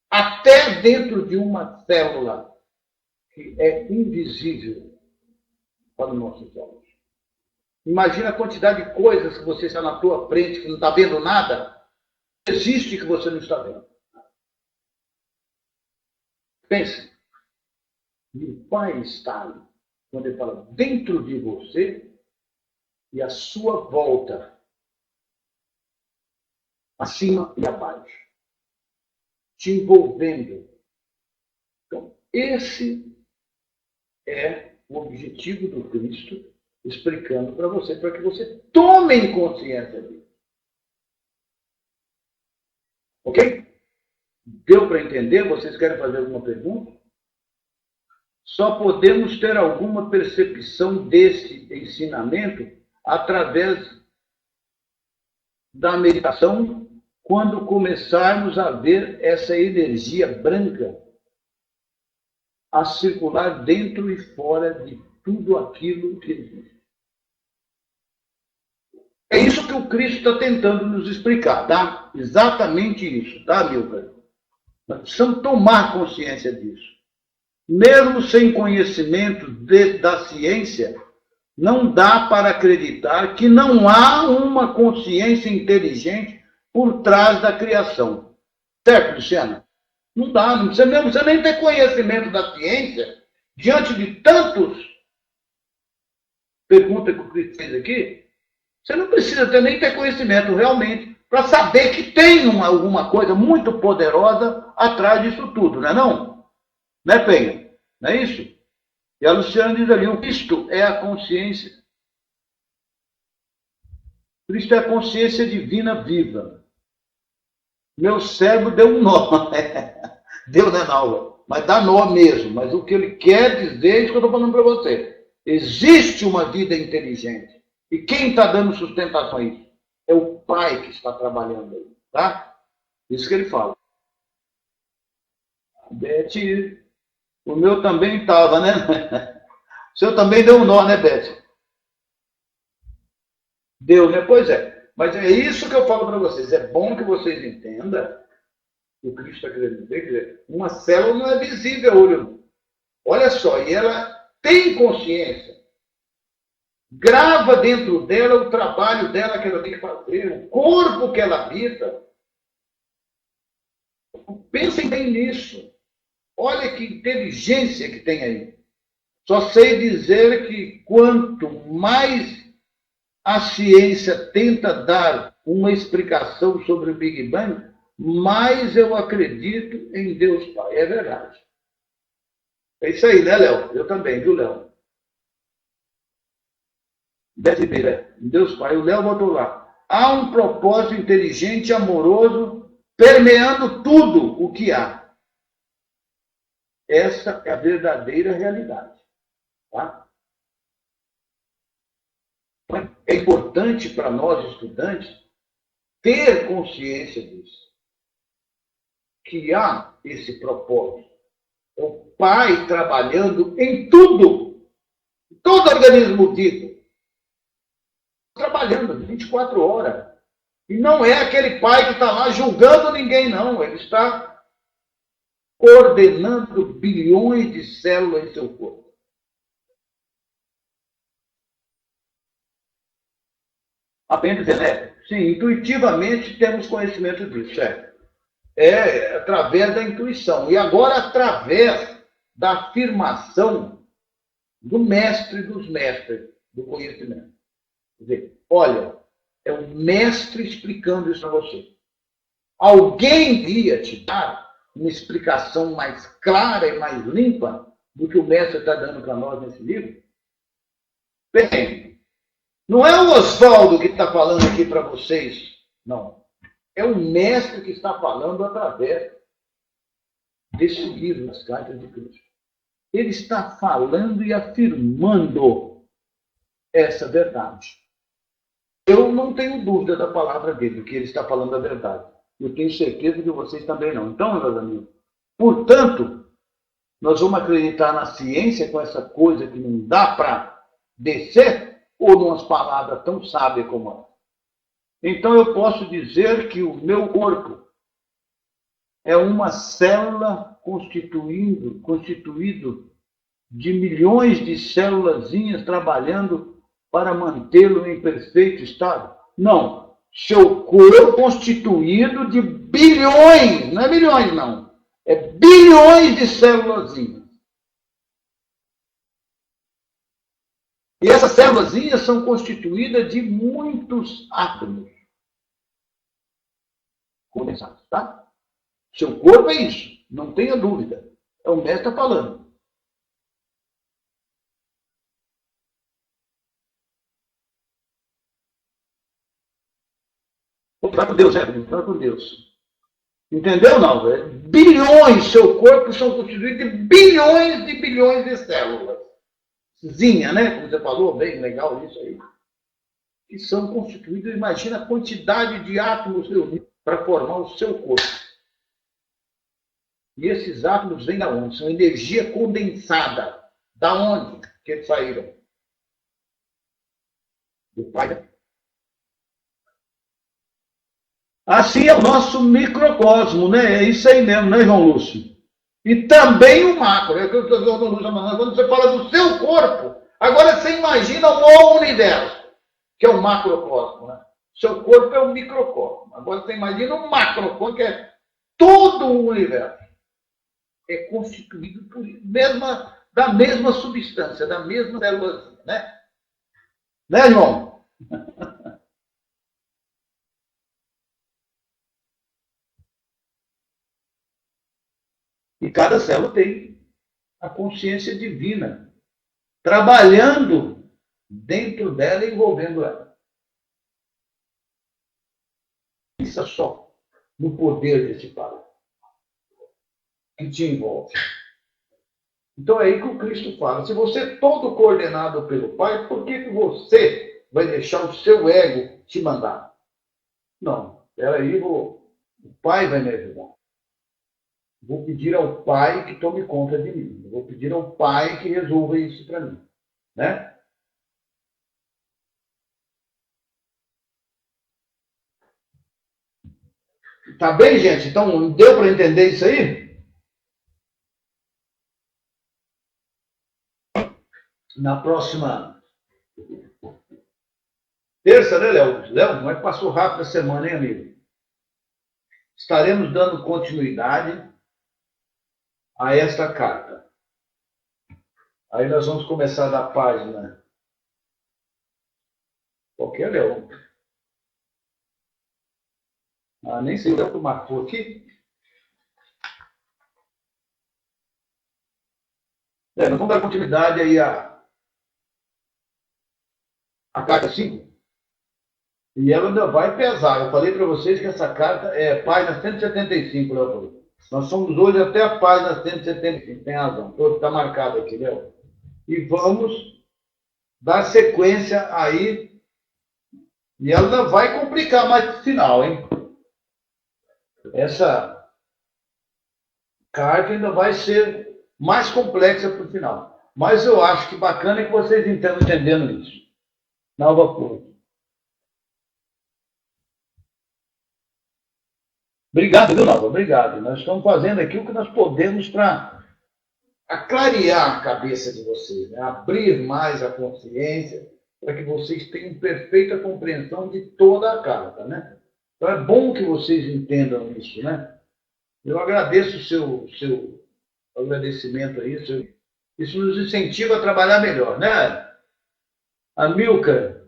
Até dentro de uma célula que é invisível para os nossos olhos. Imagina a quantidade de coisas que você está na tua frente, que não está vendo nada. Existe que você não está vendo. Pense. E o Pai está ali, quando ele fala dentro de você e à sua volta, acima e abaixo, te envolvendo. Então, esse é o objetivo do Cristo, explicando para você, para que você tome consciência disso. Ok? Deu para entender? Vocês querem fazer alguma pergunta? Só podemos ter alguma percepção desse ensinamento através da meditação quando começarmos a ver essa energia branca a circular dentro e fora de tudo aquilo que existe. É isso que o Cristo está tentando nos explicar, tá? Exatamente isso, tá, Milka? Nós precisamos tomar consciência disso. Mesmo sem conhecimento da ciência, não dá para acreditar que não há uma consciência inteligente por trás da criação. Certo, Luciana? Não dá, não precisa nem ter conhecimento da ciência, diante de tantas perguntas que o Cristo fez aqui, você não precisa nem ter conhecimento realmente para saber que tem alguma coisa muito poderosa atrás disso tudo, não é não? Né, Penha? Não é isso? E a Luciana diz ali, o Cristo é a consciência. Cristo é a consciência divina viva. Meu cérebro deu um nó. Deu, né, na aula? Mas dá nó mesmo. Mas o que ele quer dizer é isso que eu estou falando para você. Existe uma vida inteligente. E quem está dando sustentação a isso? É o Pai que está trabalhando aí. Tá? Isso que ele fala. Beth, o meu também estava, né? O seu também deu um nó, né, Beth? Deu, né? Pois é. Mas é isso que eu falo para vocês. É bom que vocês entendam o que Cristo está querendo dizer. Quer dizer, uma célula não é visível a olho nu. Olha só, e ela tem consciência. grava dentro dela o trabalho dela que ela tem que fazer, o corpo que ela habita. Pensem bem nisso. Olha que inteligência que tem aí. Só sei dizer que quanto mais a ciência tenta dar uma explicação sobre o Big Bang, mais eu acredito em Deus Pai. É verdade. É isso aí, né, Léo? Eu também, viu, Léo? Deve ver, né? Deus Pai. O Léo botou lá. Há um propósito inteligente, amoroso, permeando tudo o que há. Essa é a verdadeira realidade. Tá? É importante para nós, estudantes, ter consciência disso. Que há esse propósito. É o Pai trabalhando em tudo. Todo organismo vivo. Trabalhando 24 horas. E não é aquele pai que está lá julgando ninguém, não. Ele está coordenando bilhões de células em seu corpo. Apêndice elétrico? Sim, intuitivamente temos conhecimento disso, certo? É através da intuição. E agora, através da afirmação do mestre dos mestres do conhecimento. Quer dizer, olha, é o mestre explicando isso a você. Alguém iria te dar uma explicação mais clara e mais limpa do que o mestre está dando para nós nesse livro? Bem, não é o Oswaldo que está falando aqui para vocês, não. É o mestre que está falando através desse livro, As Cartas de Cristo. Ele está falando e afirmando essa verdade. Eu não tenho dúvida da palavra dele, que ele está falando a verdade. Eu tenho certeza que vocês também não. Então, meus amigos, portanto, nós vamos acreditar na ciência com essa coisa que não dá para descer, ou numas palavras tão sábias como essa. Então, eu posso dizer que o meu corpo é uma célula constituído de milhões de célulazinhas trabalhando para mantê-lo em perfeito estado? Não. Seu corpo constituído de bilhões, não é milhões, não. É bilhões de célulazinhas. E essas célulazinhas são constituídas de muitos átomos condensados, tá? Seu corpo é isso, não tenha dúvida. É o mestre falando. Vai com Deus, vai com Deus. Entendeu, não? Bilhões, seu corpo são constituídos de bilhões de células. Zinha, né? Como você falou, bem legal isso aí. Que são constituídos, imagina a quantidade de átomos reunidos para formar o seu corpo. E esses átomos vêm da onde? São energia condensada. Da onde que eles saíram? Do Pai. Assim é o nosso microcosmo, né? É isso aí mesmo, né, João Lúcio? E também o macro. É o que eu estou dizendo, Lúcio, quando você fala do seu corpo, agora você imagina o universo, que é o macrocosmo, né? Seu corpo é o microcosmo. Agora você imagina o macrocosmo, que é todo o universo. É constituído por da mesma substância, da mesma célula, né? Né, João? E cada célula tem a consciência divina trabalhando dentro dela e envolvendo ela. Pensa só no poder desse Pai que te envolve. Então é aí que o Cristo fala. Se você é todo coordenado pelo Pai, por que você vai deixar o seu ego te mandar? Não, peraí, o Pai vai me ajudar. Vou pedir ao Pai que tome conta de mim. Vou pedir ao Pai que resolva isso para mim. Né? Tá bem, gente? Então, deu para entender isso aí? Na próxima Terça, né, Léo? Léo, mas passou rápido a semana, hein, amigo? Estaremos dando continuidade a esta carta. Aí nós vamos começar da página. Qual que é, Léo? Nem sei o Léo que marcou aqui. Nós vamos dar continuidade aí a carta 5. E ela ainda vai pesar. Eu falei para vocês que essa carta é página 175, Léo falou. Nós somos hoje até a página 175, tem razão. Está marcado aqui, Léo. E vamos dar sequência aí. E ela ainda vai complicar mais no final, hein? Essa carta ainda vai ser mais complexa para o final. Mas eu acho que bacana é que vocês estão entendendo isso. Nova Flor. Obrigado, viu, Nova? Obrigado. Nós estamos fazendo aqui o que nós podemos para clarear a cabeça de vocês, né? Abrir mais a consciência para que vocês tenham perfeita compreensão de toda a carta, né? Então é bom que vocês entendam isso, né? Eu agradeço o seu agradecimento aí. Isso nos incentiva a trabalhar melhor, né? Amilcar.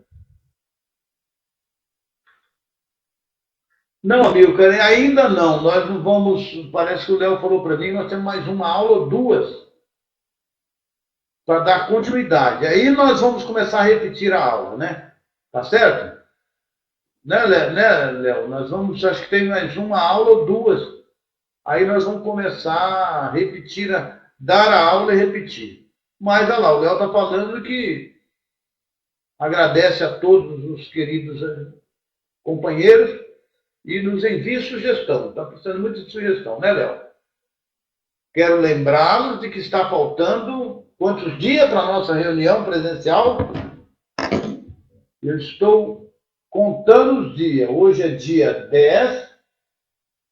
Não, Amilcar, ainda não. Nós não vamos. Parece que o Léo falou para mim, nós temos mais uma aula ou duas para dar continuidade. Aí nós vamos começar a repetir a aula, né? Tá certo? Né, Léo? Nós vamos, acho que tem mais uma aula ou duas. Aí nós vamos começar a repetir, dar a aula e repetir. Mas, olha lá, o Léo está falando que agradece a todos os queridos companheiros e nos envia sugestão. Está precisando muito de sugestão, né, Léo? Quero lembrá-los de que está faltando quantos dias para a nossa reunião presencial? Eu estou contando os dias. Hoje é dia 10,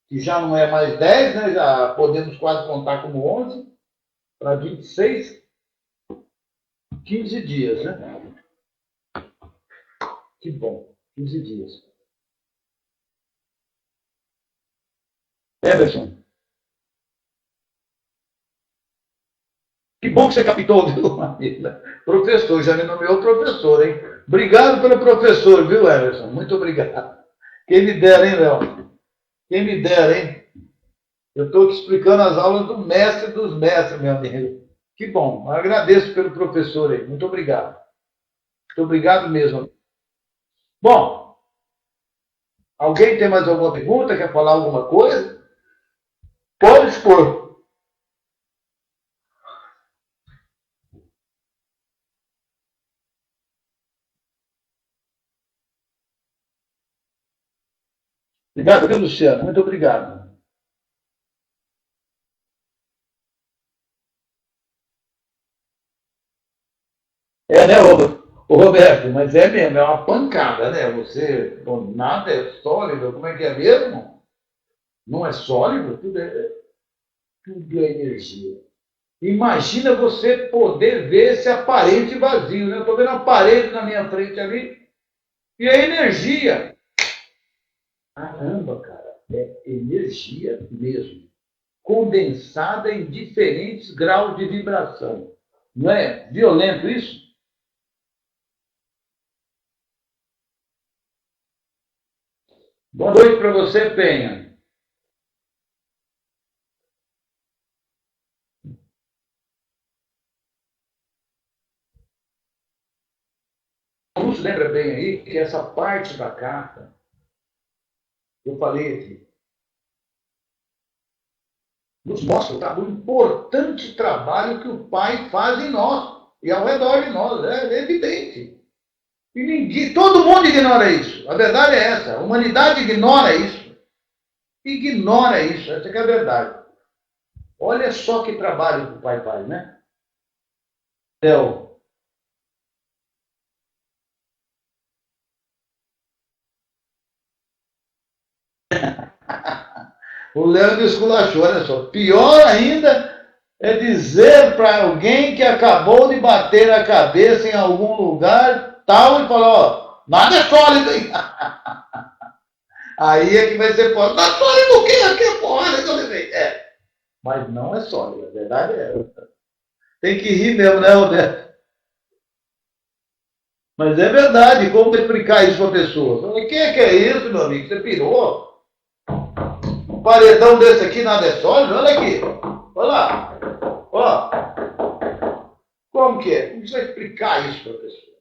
que já não é mais 10, né? Já podemos quase contar como 11, para 26, 15 dias, né? Que bom, 15 dias. Everson. Que bom que você captou, viu, Marília? Professor, já me nomeou professor, hein? Obrigado pelo professor, viu, Everson? Muito obrigado. Quem me dera, hein, Léo? Quem me dera, hein? Eu estou te explicando as aulas do mestre dos mestres, meu amigo. Que bom. Eu agradeço pelo professor aí. Muito obrigado. Muito obrigado mesmo. Bom, alguém tem mais alguma pergunta? Quer falar alguma coisa? Pode expor. Obrigado, viu, Luciano? Muito obrigado. Né, Roberto? Mas é mesmo, é uma pancada, né? Você, nada é sólido, como é que é mesmo? Não é sólido? Tudo é energia. Imagina você poder ver esse aparente vazio, né? Eu estou vendo uma parede na minha frente ali, e é energia. Caramba, cara, é energia mesmo, condensada em diferentes graus de vibração. Não é violento isso? Boa noite para você, Penha. Nos lembra bem aí que essa parte da carta, eu falei aqui, nos mostra o importante trabalho que o Pai faz em nós e ao redor de nós, é evidente. E todo mundo ignora isso. A verdade é essa. A humanidade ignora isso. Ignora isso. Essa que é a verdade. Olha só que trabalho que o Pai faz, né? Léo. O Léo me esculachou, olha só. Pior ainda é dizer para alguém que acabou de bater a cabeça em algum lugar tal e falar, ó, Nada é sólido, hein? Aí é que vai ser sólido. Não é sólido o quê? Aqui é porrada que eu levei. É, mas não é sólido, a verdade é essa. Tem que rir mesmo, né, Roberto? Mas é verdade, como explicar isso para a pessoa? O que é isso, meu amigo? Você pirou? Um paredão desse aqui nada é sólido? Olha aqui. Olha lá. Ó. Como que é? Como você vai explicar isso para a pessoa?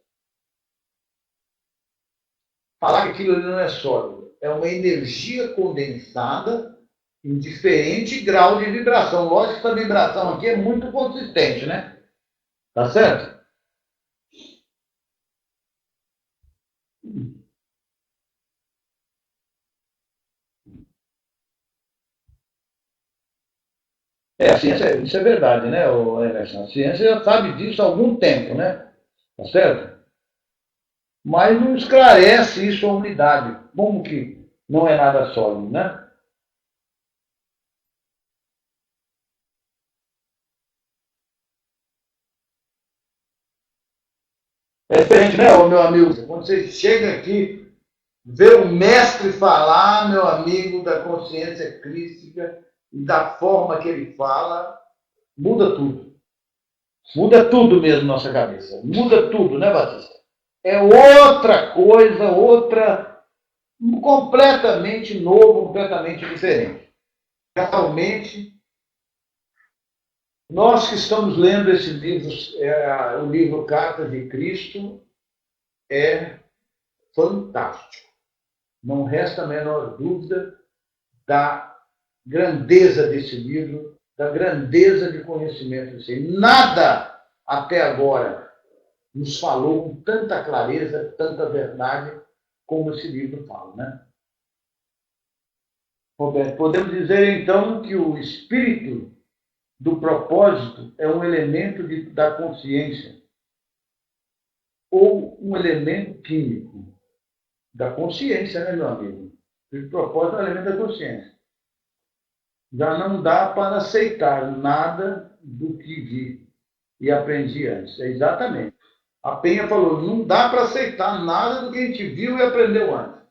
Falar que aquilo ali não é sólido. É uma energia condensada em diferente grau de vibração. Lógico que essa vibração aqui é muito consistente, né? Tá certo? É, a ciência, isso é verdade, né, Emerson? A ciência já sabe disso há algum tempo, né? Tá certo? Mas não esclarece isso à unidade. Como que não é nada sólido, né? É diferente, né, meu amigo? Quando você chega aqui, vê o mestre falar, meu amigo, da consciência crística e da forma que ele fala, muda tudo. Muda tudo mesmo na nossa cabeça. Muda tudo, né, Batista? É outra coisa, outra, completamente novo, completamente diferente. Realmente, nós que estamos lendo esse livro, o livro Cartas de Cristo, é fantástico. Não resta a menor dúvida da grandeza desse livro, da grandeza de conhecimento desse. Nada até agora nos falou com tanta clareza, tanta verdade, como esse livro fala, né? Roberto, podemos dizer então que o espírito do propósito é um elemento da consciência ou um elemento químico da consciência, né, meu amigo? O propósito é um elemento da consciência. Já não dá para aceitar nada do que vi e aprendi antes. É exatamente. A Penha falou, não dá para aceitar nada do que a gente viu e aprendeu antes.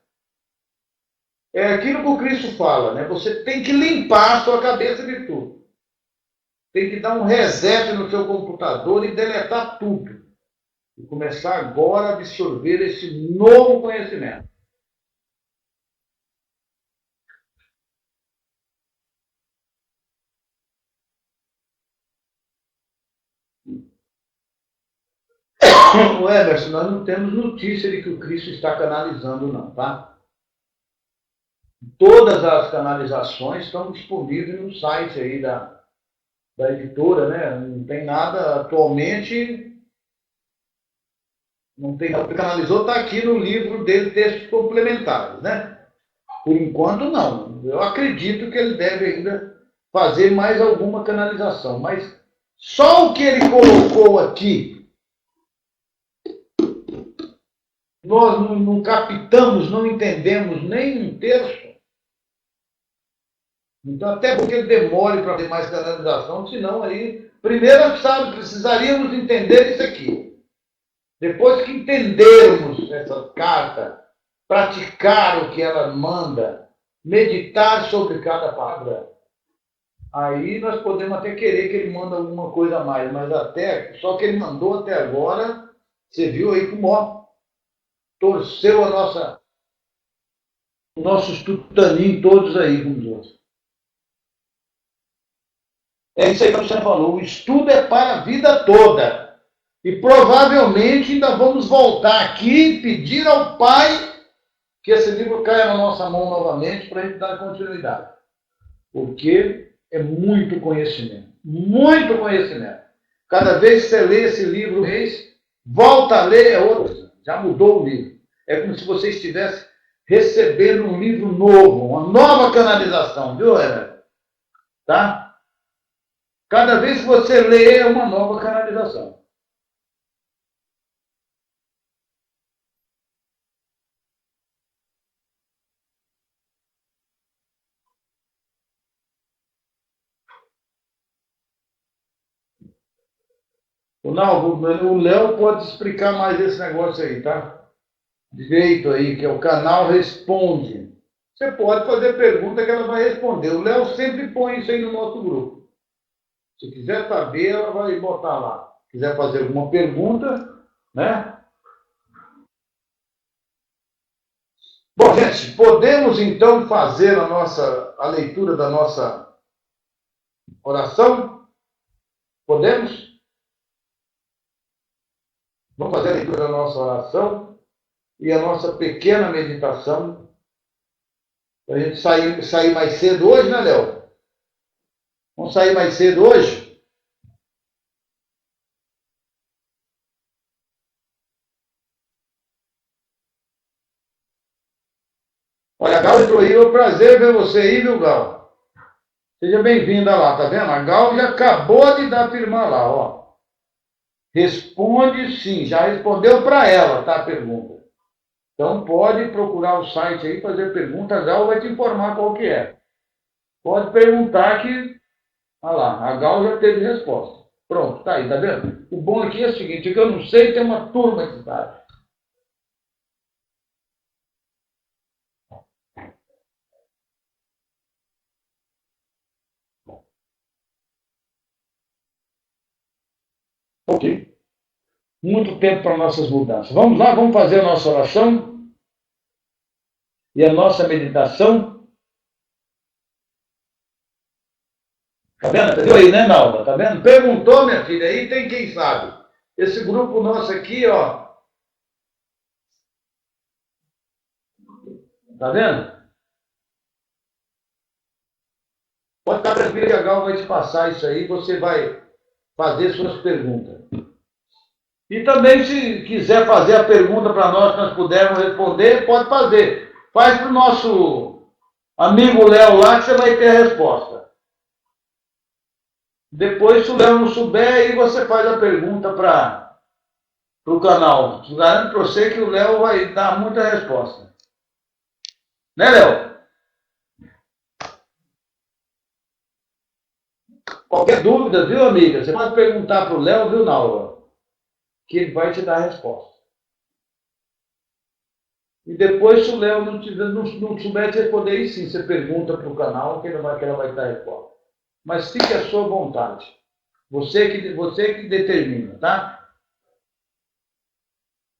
É aquilo que o Cristo fala, né? Você tem que limpar a sua cabeça de tudo. Tem que dar um reset no seu computador e deletar tudo. E começar agora a absorver esse novo conhecimento. O Emerson, nós não temos notícia de que o Cristo está canalizando, não, tá? Todas as canalizações estão disponíveis no site aí da editora, né? Não tem nada atualmente, não tem nada. O que canalizou está aqui no livro dele, Textos Complementares, né? Por enquanto, não. Eu acredito que ele deve ainda fazer mais alguma canalização, mas só o que ele colocou aqui, nós não captamos, não entendemos nem um terço. Então, até porque ele demore para ter mais canalização, senão aí, primeiro, sabe, precisaríamos entender isso aqui. Depois que entendermos essa carta, praticar o que ela manda, meditar sobre cada palavra, aí nós podemos até querer que ele manda alguma coisa a mais, mas até, só que ele mandou até agora, você viu aí como ó, torceu a nossa, nossos tutaninhos todos aí com os outros. É isso aí que você falou, o estudo é para a vida toda. E provavelmente ainda vamos voltar aqui e pedir ao Pai que esse livro caia na nossa mão novamente para a gente dar continuidade. Porque é muito conhecimento. Muito conhecimento. Cada vez que você lê esse livro, volta a ler outro. Já mudou o livro. É como se você estivesse recebendo um livro novo, uma nova canalização, viu, Herbert? Tá? Cada vez que você lê, é uma nova canalização. Não, o Léo pode explicar mais esse negócio aí, tá? direito aí, que é o canal Responde. Você pode fazer pergunta que ela vai responder. O Léo sempre põe isso aí no nosso grupo. Se quiser saber, ela vai botar lá. Se quiser fazer alguma pergunta, né? Bom, gente, podemos então fazer a leitura da nossa oração? Podemos? Vamos fazer a leitura da nossa oração e a nossa pequena meditação. Para a gente sair mais cedo hoje, né, Léo? Vamos sair mais cedo hoje? Olha, a Gal entrou aí, é um prazer ver você aí, viu, Gal? Seja bem-vinda lá, tá vendo? A Gal já acabou de dar a irmã lá, ó. Responde sim, já respondeu para ela, tá, a pergunta. Então pode procurar o site aí, fazer pergunta, a Gal vai te informar qual que é. Pode perguntar que, olha lá, a Gal já teve resposta. Pronto, tá aí, tá vendo? O bom aqui é o seguinte, que eu não sei, tem uma turma que sabe. Ok. Muito tempo para nossas mudanças. Vamos lá, vamos fazer a nossa oração e a nossa meditação. Tá vendo? Viu aí, né, Nalva? Tá vendo? Perguntou, minha filha, aí tem quem sabe. Esse grupo nosso aqui, ó. Tá vendo? Pode estar tranquilo que a Gal vai te passar isso aí, você vai fazer suas perguntas. E também, se quiser fazer a pergunta para nós pudermos responder, pode fazer. Faz para o nosso amigo Léo lá que você vai ter a resposta. Depois, se o Léo não souber, aí você faz a pergunta para o canal. Garanto para você que o Léo vai dar muita resposta. Né, Léo? Qualquer dúvida, viu, amiga? Você pode perguntar para o Léo, viu, Naura? Que ele vai te dar a resposta. E depois, se o Léo não souber te responder, aí sim, você pergunta para o canal que ela vai dar a resposta. Mas fique à sua vontade. Você que determina, tá?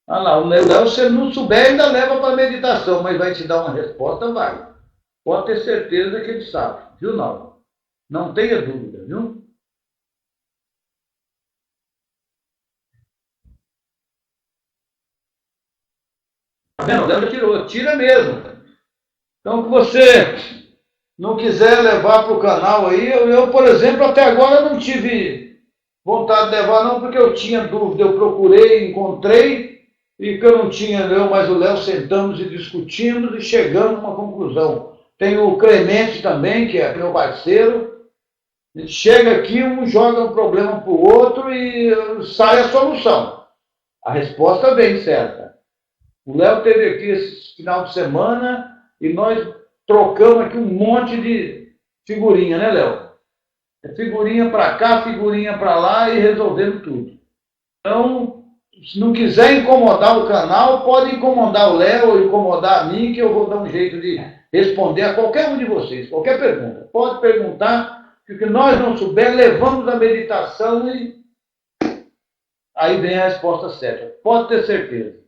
Ah lá, o Léo, se ele não souber, ainda leva para a meditação, mas vai te dar uma resposta, vai. Pode ter certeza que ele sabe, viu, não? Não tenha dúvida, viu? Tá vendo? O Léo já tirou, tira mesmo. Então, que você não quiser levar para o canal aí, eu, por exemplo, até agora não tive vontade de levar, não, porque eu tinha dúvida, eu procurei, encontrei, e que eu não tinha, eu mais o Léo sentamos e discutimos e chegamos a uma conclusão. Tem o Clemente também, que é meu parceiro, a gente chega aqui, um joga um problema para o outro e sai a solução. A resposta vem certa. O Léo esteve aqui esse final de semana e nós trocamos aqui um monte de figurinha, né, Léo? Figurinha para cá, figurinha para lá e resolvendo tudo. Então, se não quiser incomodar o canal, pode incomodar o Léo ou incomodar a mim, que eu vou dar um jeito de responder a qualquer um de vocês, qualquer pergunta. Pode perguntar, que o que nós não souber, levamos a meditação e aí vem a resposta certa. Pode ter certeza.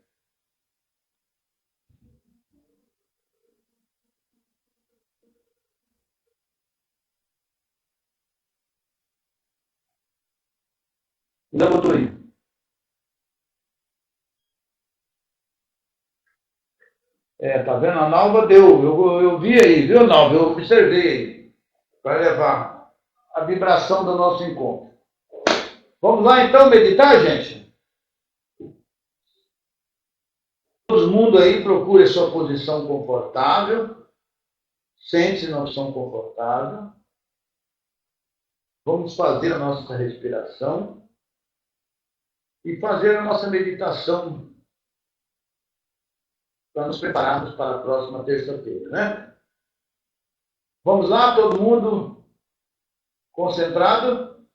Ainda botou aí. Tá vendo? A Nalva deu. Eu vi aí, viu, Nalva? Eu observei aí. Para levar a vibração do nosso encontro. Vamos lá então meditar, gente? Todo mundo aí procure a sua posição confortável. Sente-se na posição confortável. Vamos fazer a nossa respiração e fazer a nossa meditação para nos prepararmos para a próxima terça-feira, né? Vamos lá, todo mundo concentrado?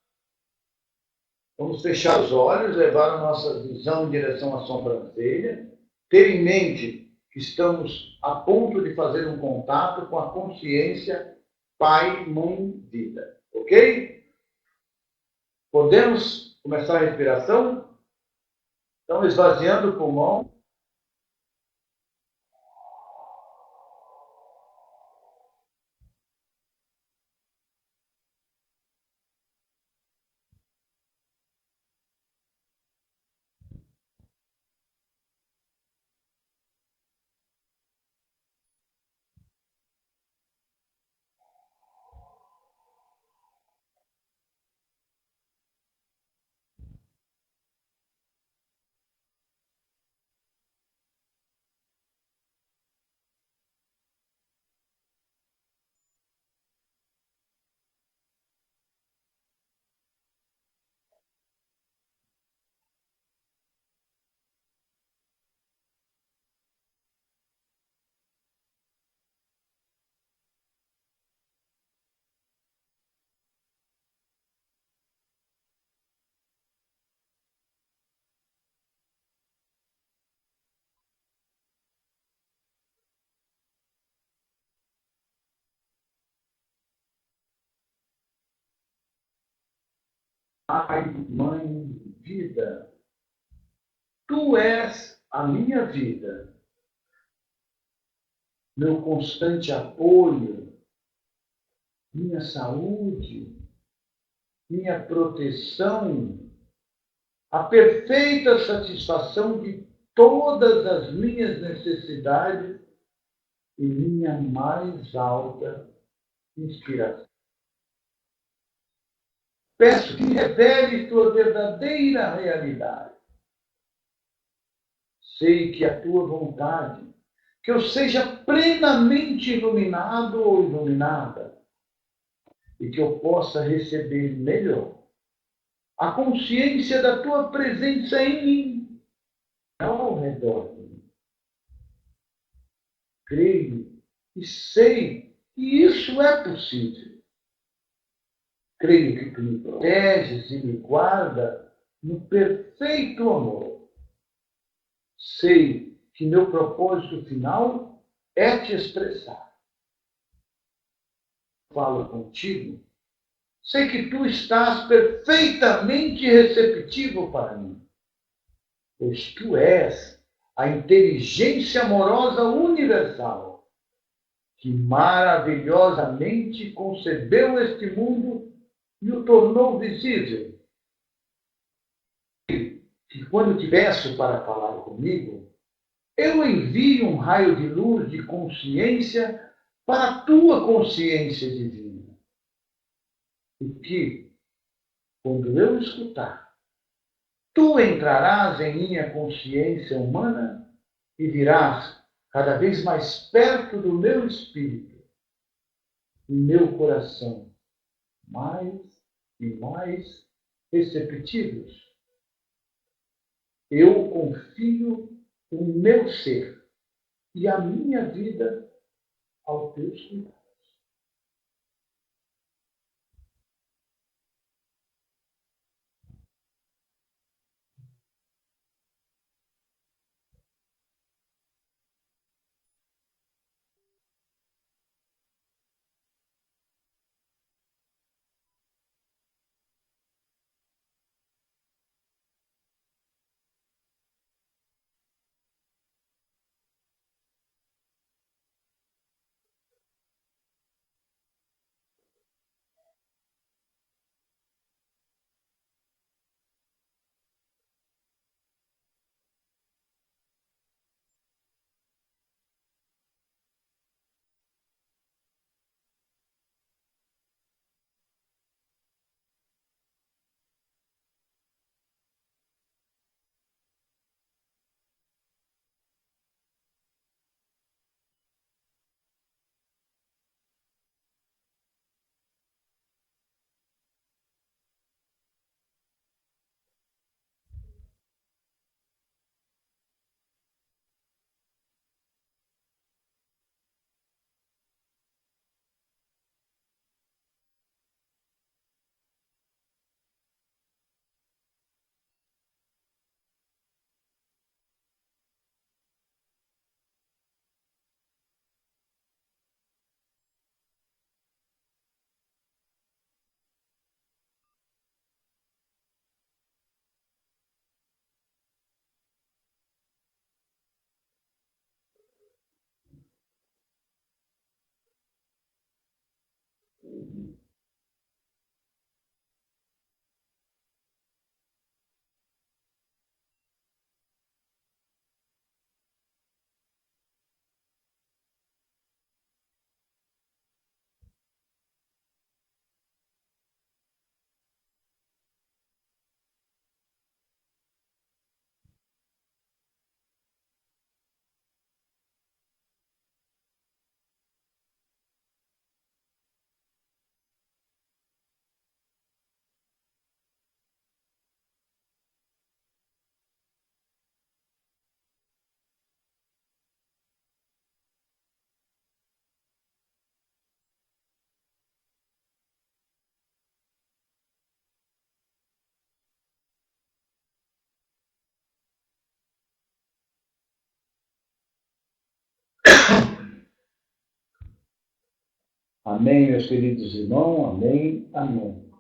Vamos fechar os olhos, levar a nossa visão em direção à sobrancelha. ter em mente que estamos a ponto de fazer um contato com a consciência Pai, Mãe, Vida. Ok? Podemos começar a respiração? Então, esvaziando o pulmão. Pai, Mãe, Vida. Tu és a minha vida, meu constante apoio, minha saúde, minha proteção, a perfeita satisfação de todas as minhas necessidades e minha mais alta inspiração. Peço que revele tua verdadeira realidade. Sei que a tua vontade, que eu seja plenamente iluminado ou iluminada, e que eu possa receber melhor a consciência da tua presença em mim, ao redor de mim. Creio e sei que isso é possível. Creio que tu me proteges e me guarda no perfeito amor. Sei que meu propósito final é te expressar. Falo contigo. Sei que tu estás perfeitamente receptivo para mim, pois tu és a inteligência amorosa universal que maravilhosamente concebeu este mundo e o tornou visível. Que quando te peço para falar comigo, eu envio um raio de luz de consciência para a tua consciência divina. E que, quando eu escutar, tu entrarás em minha consciência humana e virás cada vez mais perto do meu espírito e meu coração, mais e mais receptivos. Eu confio o meu ser e a minha vida aos teus cuidados. Amém, meus queridos irmãos? Amém, amém.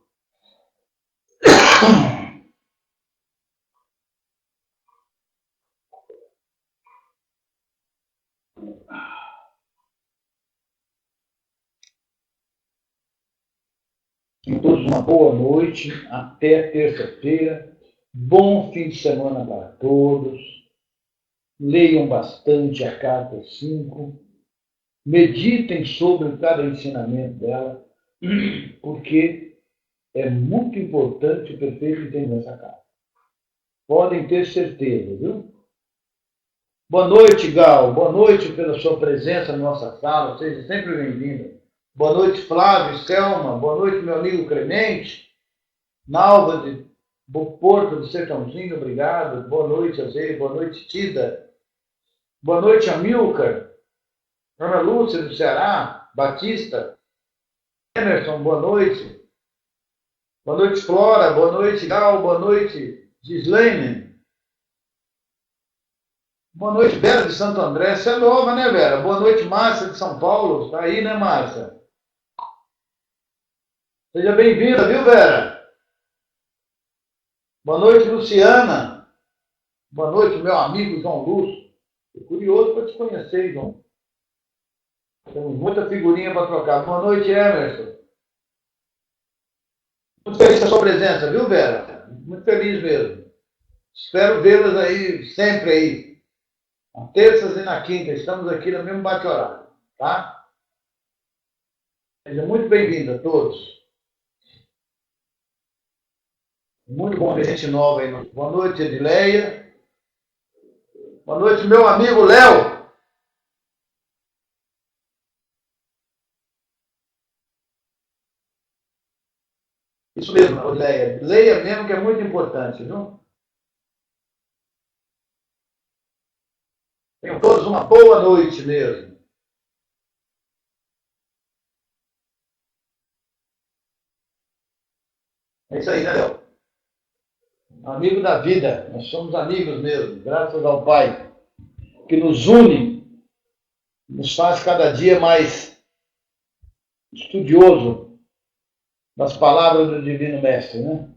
Tenham todos uma boa noite, até terça-feira. Bom fim de semana para todos. Leiam bastante a carta 5. Meditem sobre cada ensinamento dela, porque é muito importante o perfeito entender essa carta. Podem ter certeza, viu? Boa noite, Gal. Boa noite pela sua presença na nossa sala. Seja sempre bem-vinda. Boa noite, Flávio, Selma. Boa noite, meu amigo Clemente. Nalva de Porto do Sertãozinho, obrigado. Boa noite, Azei. Boa noite, Tida. Boa noite, Amilcar. Ana Lúcia do Ceará. Batista. Emerson, boa noite. Boa noite, Flora. Boa noite, Gal. Boa noite, Gislaine. Boa noite, Vera de Santo André. Você é nova, né, Vera? Boa noite, Márcia de São Paulo. Está aí, né, Márcia? Seja bem-vinda, viu, Vera? Boa noite, Luciana. Boa noite, meu amigo João Lúcio. Estou curioso para te conhecer, João. Temos muita figurinha para trocar. Boa noite, Emerson. Muito feliz com a sua presença, viu, Vera? Muito feliz mesmo. Espero vê-las aí, sempre aí. Na terças e na quinta. Estamos aqui no mesmo bate-horário, tá? Seja muito bem-vindo a todos. Muito bom ver gente nova aí. Boa noite, Edileia. Boa noite, meu amigo Léo. Isso mesmo, Edileia. Leia mesmo, que é muito importante, viu? Tenham todos uma boa noite mesmo. É isso aí, né, Léo? Amigo da vida. Nós somos amigos mesmo, graças ao Pai, que nos une, nos faz cada dia mais estudioso das palavras do Divino Mestre, né?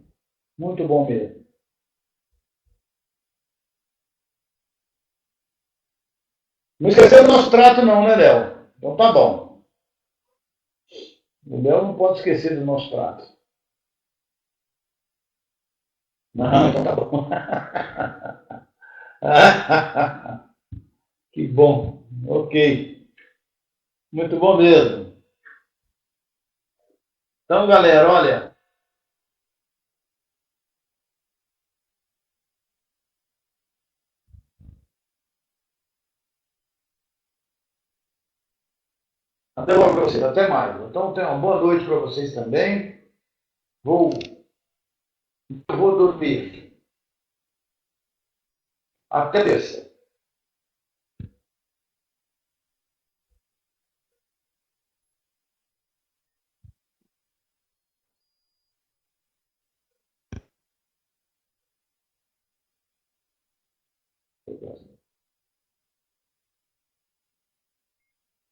Muito bom mesmo. Não esqueceu do nosso trato não, né, Léo? Então tá bom. O Léo não pode esquecer do nosso trato. Não, então tá bom. Que bom. Ok. Muito bom mesmo. Então, galera, olha. Até logo para vocês. Até mais. Então, tenha uma boa noite para vocês também. Vou, vou dormir. Até terça. Obrigado.